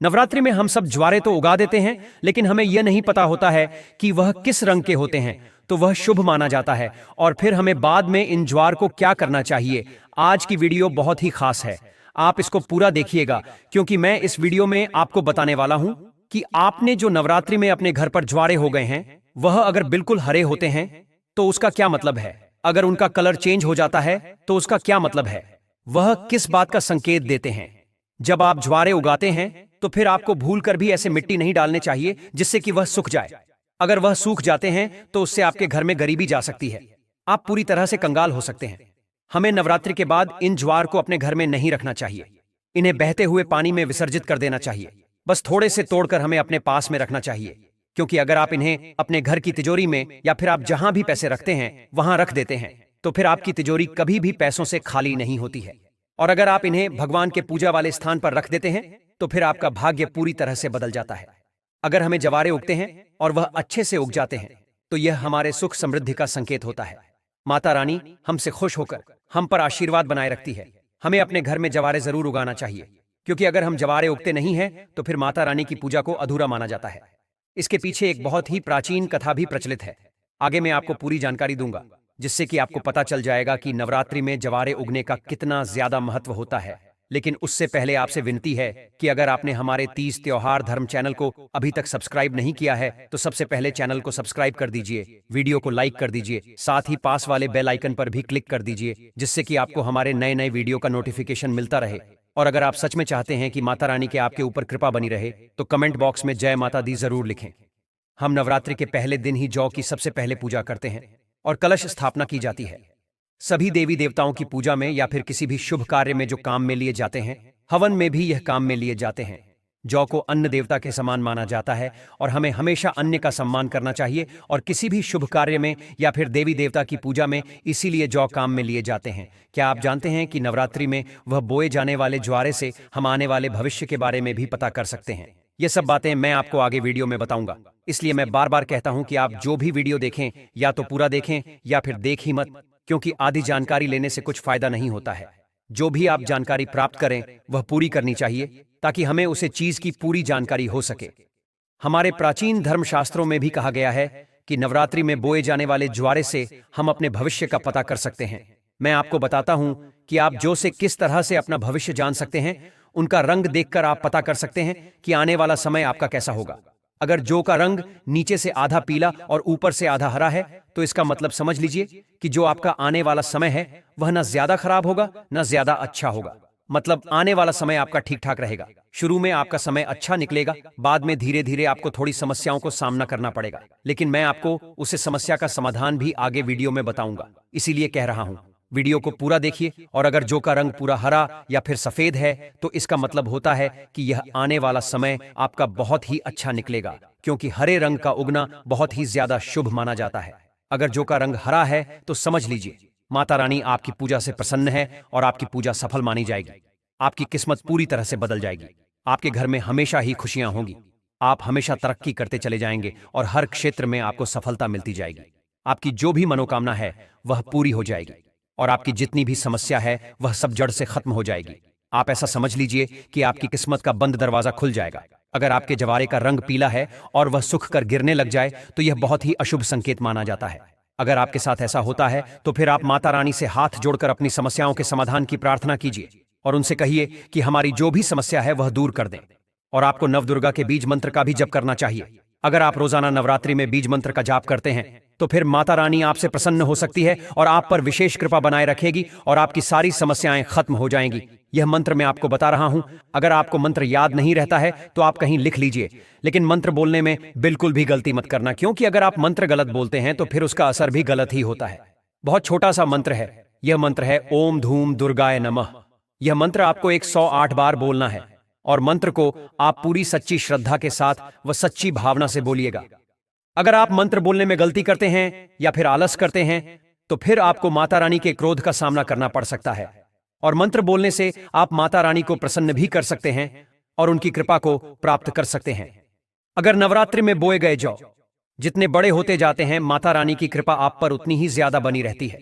नवरात्रि में हम सब ज्वारे तो उगा देते हैं, लेकिन हमें यह नहीं पता होता है कि वह किस रंग के होते हैं, तो वह शुभ माना जाता है। और फिर हमें बाद में इन ज्वार को क्या करना चाहिए। आज की वीडियो बहुत ही खास है, आप इसको पूरा देखिएगा, क्योंकि मैं इस वीडियो में आपको बताने वाला हूं कि आपने जो नवरात्रि में अपने घर पर ज्वारे हो गए हैं, वह अगर बिल्कुल हरे होते हैं तो उसका क्या मतलब है। अगर उनका कलर चेंज हो जाता है तो उसका क्या मतलब है। वह किस बात का संकेत देते हैं। जब आप ज्वारे उगाते हैं तो फिर आपको भूलकर भी ऐसे मिट्टी नहीं डालने चाहिए जिससे कि वह सूख जाए। अगर वह सूख जाते हैं तो उससे आपके घर में गरीबी जा सकती है, आप पूरी तरह से कंगाल हो सकते हैं। हमें नवरात्रि के बाद इन ज्वार को अपने घर में नहीं रखना चाहिए, इन्हें बहते हुए पानी में विसर्जित कर देना चाहिए। बस थोड़े से तोड़कर हमें अपने पास में रखना चाहिए, क्योंकि अगर आप इन्हें अपने घर की तिजोरी में या फिर आप जहां भी पैसे रखते हैं वहां रख देते हैं तो फिर आपकी तिजोरी कभी भी पैसों से खाली नहीं होती है। और अगर आप इन्हें भगवान के पूजा वाले स्थान पर रख देते हैं तो फिर आपका भाग्य पूरी तरह से बदल जाता है। अगर हमें जवारे उगते हैं और वह अच्छे से उग जाते हैं तो यह हमारे सुख समृद्धि का संकेत होता है। माता रानी हमसे खुश होकर हम पर आशीर्वाद बनाए रखती है। हमें अपने घर में जवारे जरूर उगाना चाहिए, क्योंकि अगर हम जवारे उगते नहीं हैं तो फिर माता रानी की पूजा को अधूरा माना जाता है। इसके पीछे एक बहुत ही प्राचीन कथा भी प्रचलित है। आगे मैं आपको पूरी जानकारी दूंगा, जिससे कि आपको पता चल जाएगा कि नवरात्रि में जवारे उगने का कितना ज्यादा महत्व होता है। लेकिन उससे पहले आपसे विनती है कि अगर आपने हमारे 30 त्योहार धर्म चैनल को अभी तक सब्सक्राइब नहीं किया है तो सबसे पहले चैनल को सब्सक्राइब कर दीजिए, वीडियो को लाइक कर दीजिए, साथ ही पास वाले बेल आइकन पर भी क्लिक कर दीजिए, जिससे कि आपको हमारे नए नए वीडियो का नोटिफिकेशन मिलता रहे। और अगर आप सच में चाहते हैं कि माता रानी के आपके ऊपर कृपा बनी रहे तो कमेंट बॉक्स में जय माता दी जरूर लिखें। हम नवरात्रि के पहले दिन ही जौ की सबसे पहले पूजा करते हैं और कलश स्थापना की जाती है। सभी देवी देवताओं की पूजा में या फिर किसी भी शुभ कार्य में जो काम में लिए जाते हैं, हवन में भी यह काम में लिए जाते हैं। जौ को अन्न देवता के समान माना जाता है और हमें हमेशा अन्न का सम्मान करना चाहिए और किसी भी शुभ कार्य में या फिर देवी देवता की पूजा में इसीलिए जौ काम में लिए जाते हैं। क्या आप जानते हैं कि नवरात्रि में वह बोए जाने वाले ज्वारे से हम आने वाले भविष्य के बारे में भी पता कर सकते हैं। ये सब बातें मैं आपको आगे वीडियो में बताऊंगा, इसलिए मैं बार बार कहता हूं कि आप जो भी वीडियो देखें या तो पूरा देखें या फिर देख ही मत, क्योंकि आधी जानकारी लेने से कुछ फायदा नहीं होता है। जो भी आप जानकारी प्राप्त करें वह पूरी करनी चाहिए, ताकि हमें उसे चीज की पूरी जानकारी हो सके। हमारे प्राचीन धर्मशास्त्रों में भी कहा गया है कि नवरात्रि में बोए जाने वाले ज्वारे से हम अपने भविष्य का पता कर सकते हैं। मैं आपको बताता हूं कि आप जौ से किस तरह से अपना भविष्य जान सकते हैं। उनका रंग देखकर आप पता कर सकते हैं कि आने वाला समय आपका कैसा होगा। अगर जौ का रंग नीचे से आधा पीला और ऊपर से आधा हरा है तो इसका मतलब समझ लीजिए कि जो आपका आने वाला समय है वह न ज्यादा खराब होगा न ज्यादा अच्छा होगा। मतलब आने वाला समय आपका ठीक ठाक रहेगा। शुरू में आपका समय अच्छा निकलेगा, बाद में धीरे धीरे आपको थोड़ी समस्याओं को सामना करना पड़ेगा, लेकिन मैं आपको उसे समस्या का समाधान भी आगे वीडियो में बताऊंगा। इसीलिए कह रहा हूं, वीडियो को पूरा देखिए। और अगर जौ का रंग पूरा हरा या फिर सफेद है तो इसका मतलब होता है कि यह आने वाला समय आपका बहुत ही अच्छा निकलेगा, क्योंकि हरे रंग का उगना बहुत ही ज्यादा शुभ माना जाता है। अगर जौ का रंग हरा है तो समझ लीजिए माता रानी आपकी पूजा से प्रसन्न है और आपकी पूजा सफल मानी जाएगी। आपकी किस्मत पूरी तरह से बदल जाएगी। आपके घर में हमेशा ही खुशियां होंगी। आप हमेशा तरक्की करते चले जाएंगे और हर क्षेत्र में आपको सफलता मिलती जाएगी। आपकी जो भी मनोकामना है वह पूरी हो जाएगी और आपकी जितनी भी समस्या है वह सब जड़ से खत्म हो जाएगी। आप ऐसा समझ लीजिए कि आपकी किस्मत का बंद दरवाजा खुल जाएगा। अगर आपके जवारे का रंग पीला है और वह सूख कर गिरने लग जाए तो यह बहुत ही अशुभ संकेत माना जाता है। अगर आपके साथ ऐसा होता है तो फिर आप माता रानी से हाथ जोड़कर अपनी समस्याओं के समाधान की प्रार्थना कीजिए और उनसे कहिए कि हमारी जो भी समस्या है वह दूर कर दें। और आपको नवदुर्गा के बीज मंत्र का भी जप करना चाहिए। अगर आप रोजाना नवरात्रि में बीज मंत्र का जाप करते हैं तो फिर माता रानी आपसे प्रसन्न हो सकती है और आप पर विशेष कृपा बनाए रखेगी और आपकी सारी समस्याएं खत्म हो जाएंगी। यह मंत्र मैं आपको बता रहा हूं। अगर आपको मंत्र याद नहीं रहता है तो आप कहीं लिख लीजिए, लेकिन मंत्र बोलने में बिल्कुल भी गलती मत करना, क्योंकि अगर आप मंत्र गलत बोलते हैं तो फिर उसका असर भी गलत ही होता है। बहुत छोटा सा मंत्र है। यह मंत्र है ओम धूम दुर्गाय नमः। यह मंत्र आपको 108 बार बोलना है और मंत्र को आप पूरी सच्ची श्रद्धा के साथ व सच्ची भावना से बोलिएगा। अगर आप मंत्र बोलने में गलती करते हैं या फिर आलस करते हैं तो फिर आपको माता रानी के क्रोध का सामना करना पड़ सकता है। और मंत्र बोलने से आप माता रानी को प्रसन्न भी कर सकते हैं और उनकी कृपा को प्राप्त कर सकते हैं। अगर नवरात्रि में बोए गए जौ जितने बड़े होते जाते हैं, माता रानी की कृपा आप पर उतनी ही ज्यादा बनी रहती है।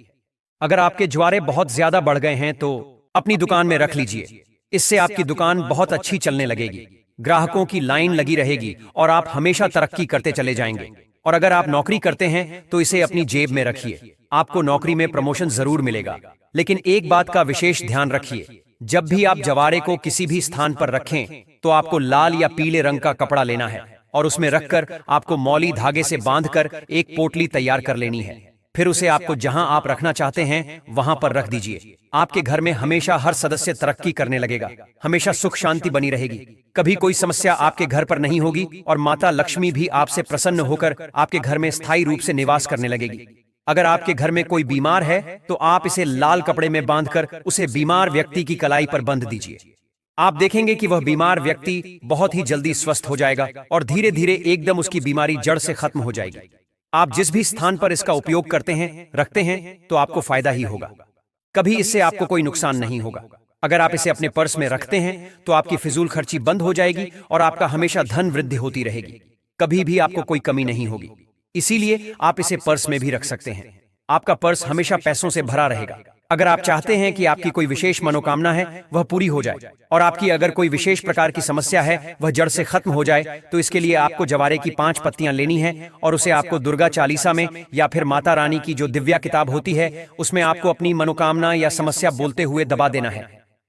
अगर आपके ज्वारे बहुत ज्यादा बढ़ गए हैं तो अपनी दुकान में रख लीजिए, इससे आपकी दुकान बहुत अच्छी चलने लगेगी। ग्राहकों की लाइन लगी रहेगी और आप हमेशा तरक्की करते चले जाएंगे। और अगर आप नौकरी करते हैं तो इसे अपनी जेब में रखिए, आपको नौकरी में प्रमोशन जरूर मिलेगा। लेकिन एक बात का विशेष ध्यान रखिए, जब भी आप जवारे को किसी भी स्थान पर रखें तो आपको लाल या पीले रंग का कपड़ा लेना है और उसमें रखकर आपको मौली धागे से बांधकर एक पोटली तैयार कर लेनी है। फिर उसे आपको जहां आप रखना चाहते हैं वहां पर रख दीजिए। आपके घर में हमेशा हर सदस्य तरक्की करने लगेगा, हमेशा सुख शांति बनी रहेगी, कभी कोई समस्या आपके घर पर नहीं होगी और माता लक्ष्मी भी आपसे प्रसन्न होकर आपके घर में स्थायी रूप से निवास करने लगेगी। अगर आपके घर में कोई बीमार है तो आप इसे लाल कपड़े में बांधकर उसे बीमार व्यक्ति की कलाई पर बंध दीजिए। आप देखेंगे कि वह बीमार व्यक्ति बहुत ही जल्दी स्वस्थ हो जाएगा और धीरे धीरे एकदम उसकी बीमारी जड़ से खत्म हो जाएगी। आप जिस भी स्थान पर इसका उपयोग करते हैं, रखते हैं, तो आपको फायदा ही होगा, कभी इससे आपको कोई नुकसान नहीं होगा। अगर आप इसे अपने पर्स में रखते हैं तो आपकी फिजूल खर्ची बंद हो जाएगी और आपका हमेशा धन वृद्धि होती रहेगी, कभी भी आपको कोई कमी नहीं होगी। इसीलिए आप इसे पर्स में भी रख सकते हैं, आपका पर्स हमेशा पैसों से भरा रहेगा। अगर आप चाहते हैं कि आपकी कोई विशेष मनोकामना है वह पूरी हो जाए और आपकी अगर कोई विशेष प्रकार की समस्या है वह जड़ से खत्म हो जाए, तो इसके लिए आपको जवारे की 5 पत्तियां लेनी है और उसे आपको दुर्गा चालीसा में या फिर माता रानी की जो दिव्या किताब होती है उसमें आपको अपनी मनोकामना या समस्या बोलते हुए दबा देना है।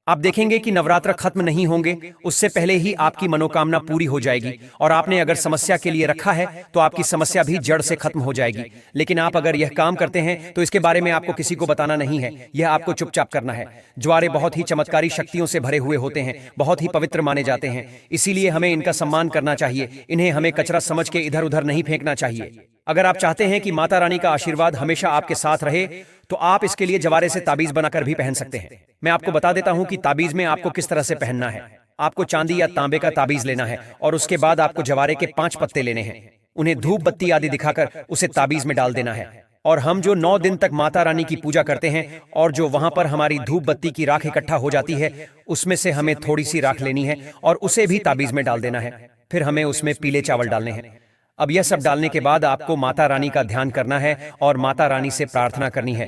आप देखेंगे कि नवरात्र खत्म नहीं होंगे उससे पहले ही आपकी मनोकामना पूरी हो जाएगी और आपने अगर समस्या के लिए रखा है तो आपकी समस्या भी जड़ से खत्म हो जाएगी। लेकिन आप अगर यह काम करते हैं तो इसके बारे में आपको किसी को बताना नहीं है, यह आपको चुपचाप करना है। ज्वारे बहुत ही चमत्कारी शक्तियों से भरे हुए होते हैं, बहुत ही पवित्र माने जाते हैं, इसीलिए हमें इनका सम्मान करना चाहिए, इन्हें हमें कचरा समझ के इधर उधर नहीं फेंकना चाहिए। अगर आप चाहते हैं कि माता रानी का आशीर्वाद हमेशा आपके साथ रहे तो आप इसके लिए जवारे से ताबीज बनाकर भी पहन सकते हैं। मैं आपको बता देता हूं कि ताबीज में आपको किस तरह से पहनना है। आपको चांदी या तांबे का ताबीज लेना है और उसके बाद आपको जवारे के 5 पत्ते लेने हैं, उन्हें धूप बत्ती आदि दिखाकर उसे ताबीज में डाल देना है। और हम जो 9 दिन तक माता रानी की पूजा करते हैं और जो वहां पर हमारी धूप बत्ती की राख इकट्ठा हो जाती है उसमें से हमें थोड़ी सी राख लेनी है और उसे भी ताबीज में डाल देना है। फिर हमें उसमें पीले चावल डालने हैं। अब यह सब डालने के बाद आपको माता रानी का ध्यान करना है और माता रानी से प्रार्थना करनी है।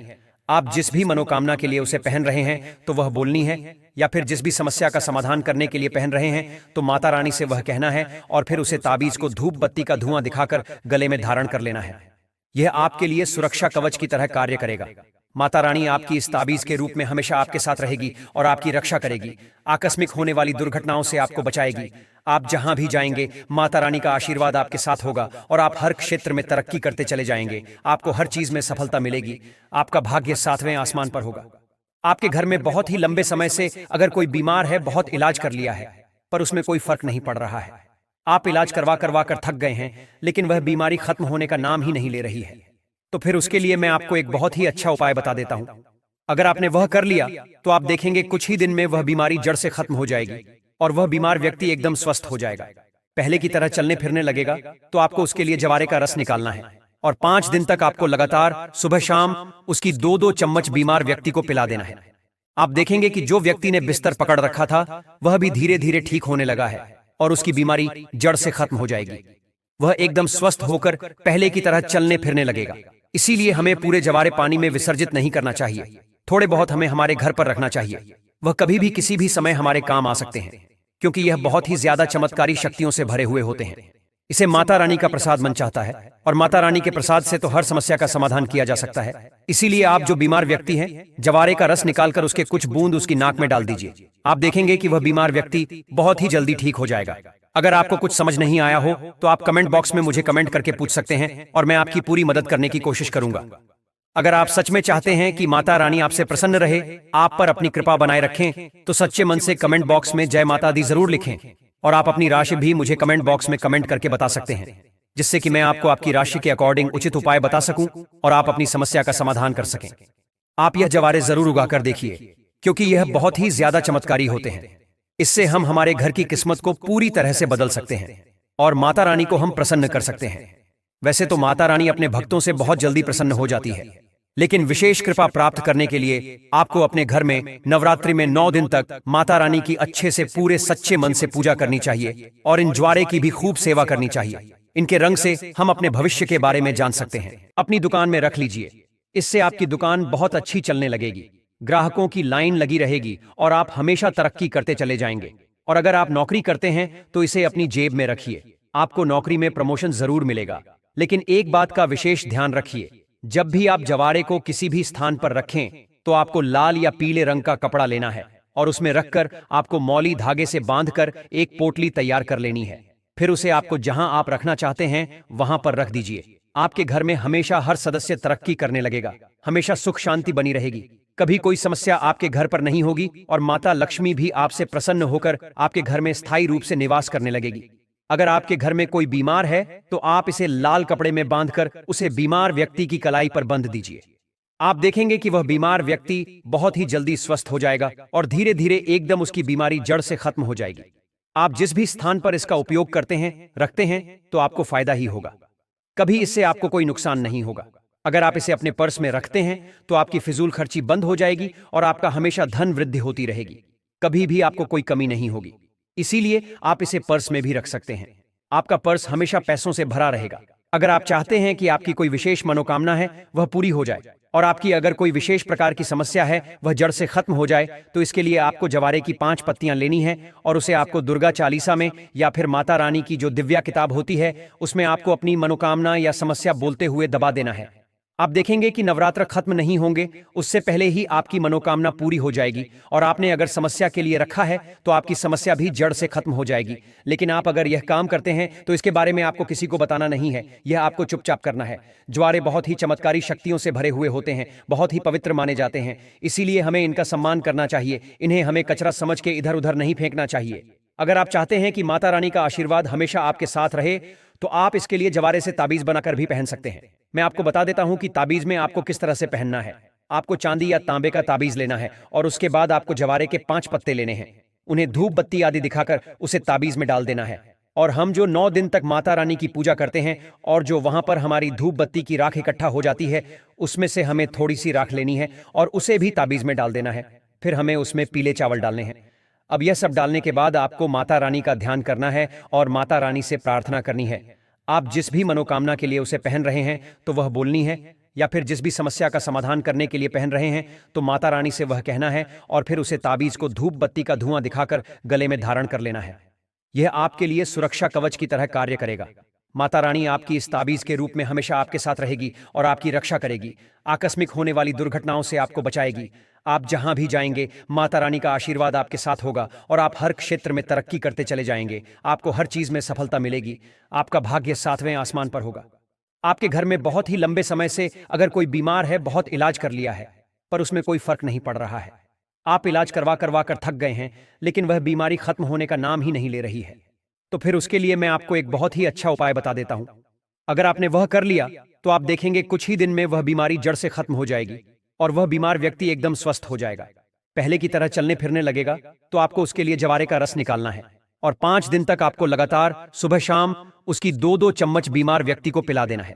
आप जिस भी मनोकामना के लिए उसे पहन रहे हैं तो वह बोलनी है, या फिर जिस भी समस्या का समाधान करने के लिए पहन रहे हैं तो माता रानी से वह कहना है और फिर उसे ताबीज को धूप बत्ती का धुआं दिखाकर गले में धारण कर लेना है। यह आपके लिए सुरक्षा कवच की तरह कार्य करेगा। माता रानी आपकी इस ताबीज के रूप में हमेशा आपके साथ रहेगी और आपकी रक्षा करेगी, आकस्मिक होने वाली दुर्घटनाओं से आपको बचाएगी। आप जहां भी जाएंगे माता रानी का आशीर्वाद आपके साथ होगा और आप हर क्षेत्र में तरक्की करते चले जाएंगे। आपको हर चीज में सफलता मिलेगी, आपका भाग्य 7वें आसमान पर होगा। आपके घर में बहुत ही लंबे समय से अगर कोई बीमार है, बहुत इलाज कर लिया है पर उसमें कोई फर्क नहीं पड़ रहा है, आप इलाज करवा करवा कर थक गए हैं लेकिन वह बीमारी खत्म होने का नाम ही नहीं ले रही है, तो फिर उसके लिए मैं आपको एक बहुत ही अच्छा उपाय बता देता हूं। अगर आपने वह कर लिया तो आप देखेंगे कुछ ही दिन में वह बीमारी जड़ से खत्म हो जाएगी और वह बीमार व्यक्ति एकदम स्वस्थ हो जाएगा, पहले की तरह चलने फिरने लगेगा। तो आपको उसके लिए जवारे का रस निकालना है और 5 दिन तक आपको लगातार सुबह शाम उसकी 2-2 चम्मच बीमार व्यक्ति को पिला देना है। आप देखेंगे कि जो व्यक्ति ने बिस्तर पकड़ रखा था वह भी धीरे धीरे ठीक होने लगा है और उसकी बीमारी जड़ से खत्म हो जाएगी, वह एकदम स्वस्थ होकर पहले की तरह चलने फिरने लगेगा। इसीलिए हमें पूरे जवारे पानी में विसर्जित नहीं करना चाहिए, थोड़े बहुत हमें हमारे घर पर रखना चाहिए। वह कभी भी किसी भी समय हमारे काम आ सकते हैं क्योंकि यह बहुत ही ज्यादा चमत्कारी शक्तियों से भरे हुए होते हैं। इसे माता रानी का प्रसाद मन चाहता है और माता रानी के प्रसाद से तो हर समस्या का समाधान किया जा सकता है। इसीलिए आप जो बीमार व्यक्ति हैं, जवारे का रस निकालकर उसके कुछ बूंद उसकी नाक में डाल दीजिए। आप देखेंगे कि वह बीमार व्यक्ति बहुत ही जल्दी ठीक हो जाएगा। अगर आपको कुछ समझ नहीं आया हो तो आप कमेंट बॉक्स में मुझे कमेंट करके पूछ सकते हैं और मैं आपकी पूरी मदद करने की कोशिश करूंगा। अगर आप सच में चाहते हैं कि माता रानी आपसे प्रसन्न रहे, आप पर अपनी कृपा बनाए रखें, तो सच्चे मन से कमेंट बॉक्स में जय माता दी जरूर लिखें और आप अपनी राशि भी मुझे कमेंट बॉक्स में कमेंट करके बता सकते हैं, जिससे कि मैं आपको आपकी राशि के अकॉर्डिंग उचित उपाय बता सकूं और आप अपनी समस्या का समाधान कर सकें। आप यह जवारे जरूर उगाकर देखिए क्योंकि यह बहुत ही ज्यादा चमत्कारी होते हैं। इससे हम हमारे घर की किस्मत को पूरी तरह से बदल सकते हैं और माता रानी को हम प्रसन्न कर सकते हैं। वैसे तो माता रानी अपने भक्तों से बहुत जल्दी प्रसन्न हो जाती है, लेकिन विशेष कृपा प्राप्त करने के लिए आपको अपने घर में नवरात्रि में 9 दिन तक माता रानी की अच्छे से पूरे सच्चे मन से पूजा करनी चाहिए और इन ज्वारे की भी खूब सेवा करनी चाहिए। इनके रंग से हम अपने भविष्य के बारे में जान सकते हैं। अपनी दुकान में रख लीजिए, इससे आपकी दुकान बहुत अच्छी चलने लगेगी, ग्राहकों की लाइन लगी रहेगी और आप हमेशा तरक्की करते चले जाएंगे। और अगर आप नौकरी करते हैं तो इसे अपनी जेब में रखिए। आपको नौकरी में प्रमोशन जरूर मिलेगा, लेकिन एक बात का विशेष ध्यान रखिए, जब भी आप जवारे को किसी भी स्थान पर रखें तो आपको लाल या पीले रंग का कपड़ा लेना है और उसमें रखकर आपको मौली धागे से बांधकर एक पोटली तैयार कर लेनी है। फिर उसे आपको जहां आप रखना चाहते हैं वहां पर रख दीजिए। आपके घर में हमेशा हर सदस्य तरक्की करने लगेगा, हमेशा सुख शांति बनी रहेगी, कभी कोई समस्या आपके घर पर नहीं होगी और माता लक्ष्मी भी आपसे प्रसन्न होकर आपके घर में स्थायी रूप से निवास करने लगेगी। अगर आपके घर में कोई बीमार है तो आप इसे लाल कपड़े में बांधकर उसे बीमार व्यक्ति की कलाई पर बंध दीजिए। आप देखेंगे कि वह बीमार व्यक्ति बहुत ही जल्दी स्वस्थ हो जाएगा और धीरे धीरे एकदम उसकी बीमारी जड़ से खत्म हो जाएगी। आप जिस भी स्थान पर इसका उपयोग करते हैं, रखते हैं, तो आपको फायदा ही होगा, कभी इससे आपको कोई नुकसान नहीं होगा। अगर आप इसे अपने पर्स में रखते हैं तो आपकी फिजूल खर्ची बंद हो जाएगी और आपका हमेशा धन वृद्धि होती रहेगी, कभी भी आपको कोई कमी नहीं होगी। इसीलिए आप इसे पर्स में भी रख सकते हैं। आपका पर्स हमेशा पैसों से भरा रहेगा। अगर आप चाहते हैं कि आपकी कोई विशेष मनोकामना है वह पूरी हो जाए और आपकी अगर कोई विशेष प्रकार की समस्या है वह जड़ से खत्म हो जाए, तो इसके लिए आपको जवारे की 5 पत्तियां लेनी है और उसे आपको दुर्गा चालीसा में या फिर माता रानी की जो दिव्या किताब होती है उसमें आपको अपनी मनोकामना या समस्या बोलते हुए दबा देना है। आप देखेंगे कि नवरात्र खत्म नहीं होंगे उससे पहले ही आपकी मनोकामना पूरी हो जाएगी और आपने अगर समस्या के लिए रखा है तो आपकी समस्या भी जड़ से खत्म हो जाएगी। लेकिन आप अगर यह काम करते हैं तो इसके बारे में आपको किसी को बताना नहीं है, यह आपको चुपचाप करना है। ज्वारे बहुत ही चमत्कारी शक्तियों से भरे हुए होते हैं, बहुत ही पवित्र माने जाते हैं, इसीलिए हमें इनका सम्मान करना चाहिए। इन्हें हमें कचरा समझ के इधर उधर नहीं फेंकना चाहिए। अगर आप चाहते हैं कि माता रानी का आशीर्वाद हमेशा आपके साथ रहे तो आप इसके लिए जवारे से ताबीज बनाकर भी पहन सकते हैं। मैं आपको बता देता हूं कि ताबीज में आपको किस तरह से पहनना है। आपको चांदी या तांबे का ताबीज लेना है और उसके बाद आपको जवारे के 5 पत्ते लेने हैं, उन्हें धूप बत्ती आदि दिखाकर उसे ताबीज में डाल देना है। और हम जो 9 दिन तक माता रानी की पूजा करते हैं और जो वहां पर हमारी धूप बत्ती की राख इकट्ठा हो जाती है उसमें से हमें थोड़ी सी राख लेनी है और उसे भी ताबीज में डाल देना है। फिर हमें उसमें पीले चावल डालने हैं। अब यह सब डालने के बाद आपको माता रानी का ध्यान करना है और माता रानी से प्रार्थना करनी है। आप जिस भी मनोकामना के लिए उसे पहन रहे हैं तो वह बोलनी है, या फिर जिस भी समस्या का समाधान करने के लिए पहन रहे हैं तो माता रानी से वह कहना है और फिर उसे ताबीज को धूप बत्ती का धुआं दिखाकर गले में धारण कर लेना है। यह आपके लिए सुरक्षा कवच की तरह कार्य करेगा। माता रानी आपकी इस ताबीज के रूप में हमेशा आपके साथ रहेगी और आपकी रक्षा करेगी, आकस्मिक होने वाली दुर्घटनाओं से आपको बचाएगी। आप जहां भी जाएंगे माता रानी का आशीर्वाद आपके साथ होगा और आप हर क्षेत्र में तरक्की करते चले जाएंगे। आपको हर चीज में सफलता मिलेगी। आपका भाग्य 7वें आसमान पर होगा। आपके घर में बहुत ही लंबे समय से अगर कोई बीमार है, बहुत इलाज कर लिया है पर उसमें कोई फर्क नहीं पड़ रहा है, आप इलाज करवा करवा कर थक गए हैं लेकिन वह बीमारी खत्म होने का नाम ही नहीं ले रही है, तो फिर उसके लिए मैं आपको एक बहुत ही अच्छा उपाय बता देता हूं। अगर आपने वह कर लिया तो आप देखेंगे कुछ ही दिन में वह बीमारी जड़ से खत्म हो जाएगी और वह बीमार व्यक्ति एकदम स्वस्थ हो जाएगा, पहले की तरह चलने फिरने लगेगा। तो आपको उसके लिए जवारे का रस निकालना है और 5 दिन तक आपको लगातार सुबह शाम उसकी 2-2 चम्मच बीमार व्यक्ति को पिला देना है।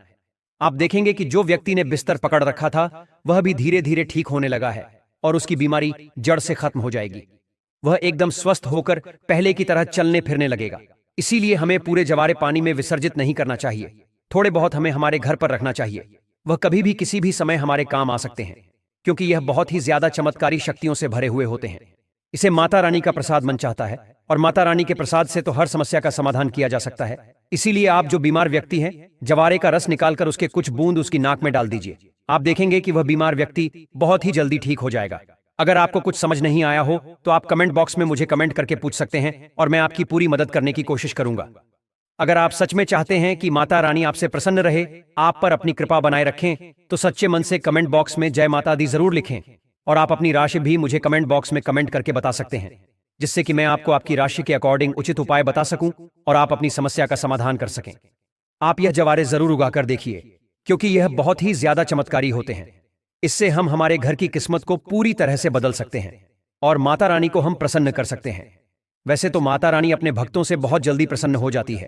आप देखेंगे कि जो व्यक्ति ने बिस्तर पकड़ रखा था वह भी धीरे धीरे ठीक होने लगा है और उसकी बीमारी जड़ से खत्म हो जाएगी। वह एकदम स्वस्थ होकर पहले की तरह चलने फिरने लगेगा। इसीलिए हमें पूरे जवारे पानी में विसर्जित नहीं करना चाहिए, थोड़े बहुत हमें हमारे घर पर रखना चाहिए। वह कभी भी किसी भी समय हमारे काम आ सकते हैं क्योंकि यह बहुत ही ज्यादा चमत्कारी शक्तियों से भरे हुए होते हैं। इसे माता रानी का प्रसाद मन चाहता है और माता रानी के प्रसाद से तो हर समस्या का समाधान किया जा सकता है। इसीलिए आप जो बीमार व्यक्ति हैं, जवारे का रस निकालकर उसके कुछ बूंद उसकी नाक में डाल दीजिए। आप देखेंगे कि वह बीमार व्यक्ति बहुत ही जल्दी ठीक हो जाएगा। अगर आपको कुछ समझ नहीं आया हो तो आप कमेंट बॉक्स में मुझे कमेंट करके पूछ सकते हैं और मैं आपकी पूरी मदद करने की कोशिश करूंगा। अगर आप सच में चाहते हैं कि माता रानी आपसे प्रसन्न रहे, आप पर अपनी कृपा बनाए रखें, तो सच्चे मन से कमेंट बॉक्स में जय माता दी जरूर लिखें और आप अपनी राशि भी मुझे कमेंट बॉक्स में कमेंट करके बता सकते हैं, जिससे कि मैं आपको आपकी राशि के अकॉर्डिंग उचित उपाय बता सकूं और आप अपनी समस्या का समाधान कर सकें। आप यह जवारे जरूर उगाकर देखिए क्योंकि यह बहुत ही ज्यादा चमत्कारी होते हैं। इससे हम हमारे घर की किस्मत को पूरी तरह से बदल सकते हैं और माता रानी को हम प्रसन्न कर सकते हैं। वैसे तो माता रानी अपने भक्तों से बहुत जल्दी प्रसन्न हो जाती है,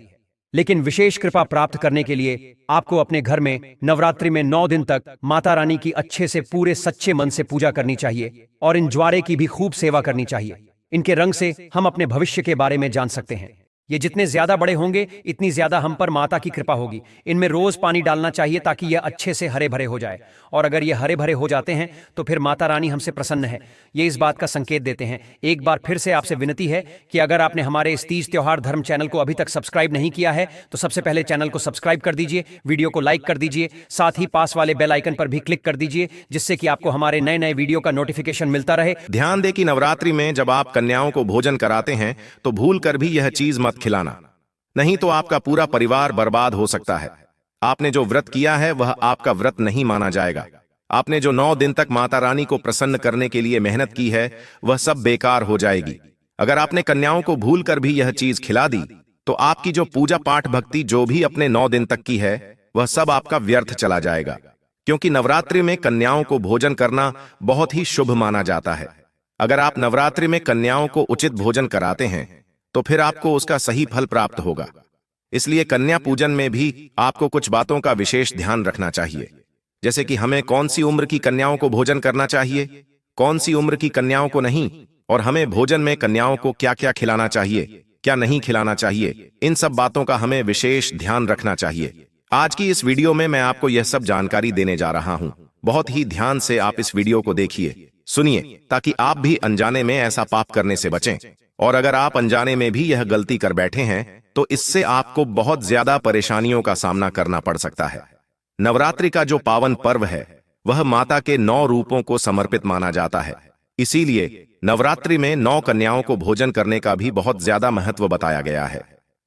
लेकिन विशेष कृपा प्राप्त करने के लिए आपको अपने घर में नवरात्रि में 9 दिन तक माता रानी की अच्छे से पूरे सच्चे मन से पूजा करनी चाहिए और इन ज्वारे की भी खूब सेवा करनी चाहिए। इनके रंग से हम अपने भविष्य के बारे में जान सकते हैं। ये जितने ज्यादा बड़े होंगे इतनी ज्यादा हम पर माता की कृपा होगी। इनमें रोज पानी डालना चाहिए ताकि ये अच्छे से हरे भरे हो जाए, और अगर ये हरे भरे हो जाते हैं तो फिर माता रानी हमसे प्रसन्न है, ये इस बात का संकेत देते हैं। एक बार फिर से आपसे विनती है कि अगर आपने हमारे इस तीज त्योहार धर्म चैनल को अभी तक सब्सक्राइब नहीं किया है तो सबसे पहले चैनल को सब्सक्राइब कर दीजिए, वीडियो को लाइक कर दीजिए, साथ ही पास वाले बेल आइकन पर भी क्लिक कर दीजिए, जिससे कि आपको हमारे नए नए वीडियो का नोटिफिकेशन मिलता रहे। ध्यान दें कि नवरात्रि में जब आप कन्याओं को भोजन कराते हैं तो भूल कर भी यह चीज मत खिलाना, नहीं तो आपका पूरा परिवार बर्बाद हो सकता है। आपने जो व्रत किया है वह आपका व्रत नहीं माना जाएगा। आपने जो 9 दिन तक माता रानी को प्रसन्न करने के लिए मेहनत की है वह सब बेकार हो जाएगी। अगर आपने कन्याओं को भूल कर भी यह चीज खिला दी तो आपकी जो पूजा पाठ भक्ति जो भी अपने 9 दिन तक की है वह सब आपका व्यर्थ चला जाएगा, क्योंकि नवरात्रि में कन्याओं को भोजन करना बहुत ही शुभ माना जाता है। अगर आप नवरात्रि में कन्याओं को उचित भोजन कराते हैं तो फिर आपको उसका सही फल प्राप्त होगा। इसलिए कन्या पूजन में भी आपको कुछ बातों का विशेष ध्यान रखना चाहिए, जैसे कि हमें कौन सी उम्र की कन्याओं को भोजन करना चाहिए, कौन सी उम्र की कन्याओं को नहीं, और हमें भोजन में कन्याओं को क्या क्या खिलाना चाहिए, क्या नहीं खिलाना चाहिए। इन सब बातों का हमें विशेष ध्यान रखना चाहिए। आज की इस वीडियो में मैं आपको यह सब जानकारी देने जा रहा हूं। बहुत ही ध्यान से आप इस वीडियो को देखिए, सुनिए, ताकि आप भी अनजाने में ऐसा पाप करने से बचें। और अगर आप अनजाने में भी यह गलती कर बैठे हैं तो इससे आपको बहुत ज्यादा परेशानियों का सामना करना पड़ सकता है। नवरात्रि का जो पावन पर्व है वह माता के 9 रूपों को समर्पित माना जाता है। इसीलिए नवरात्रि में 9 कन्याओं को भोजन करने का भी बहुत ज्यादा महत्व बताया गया है।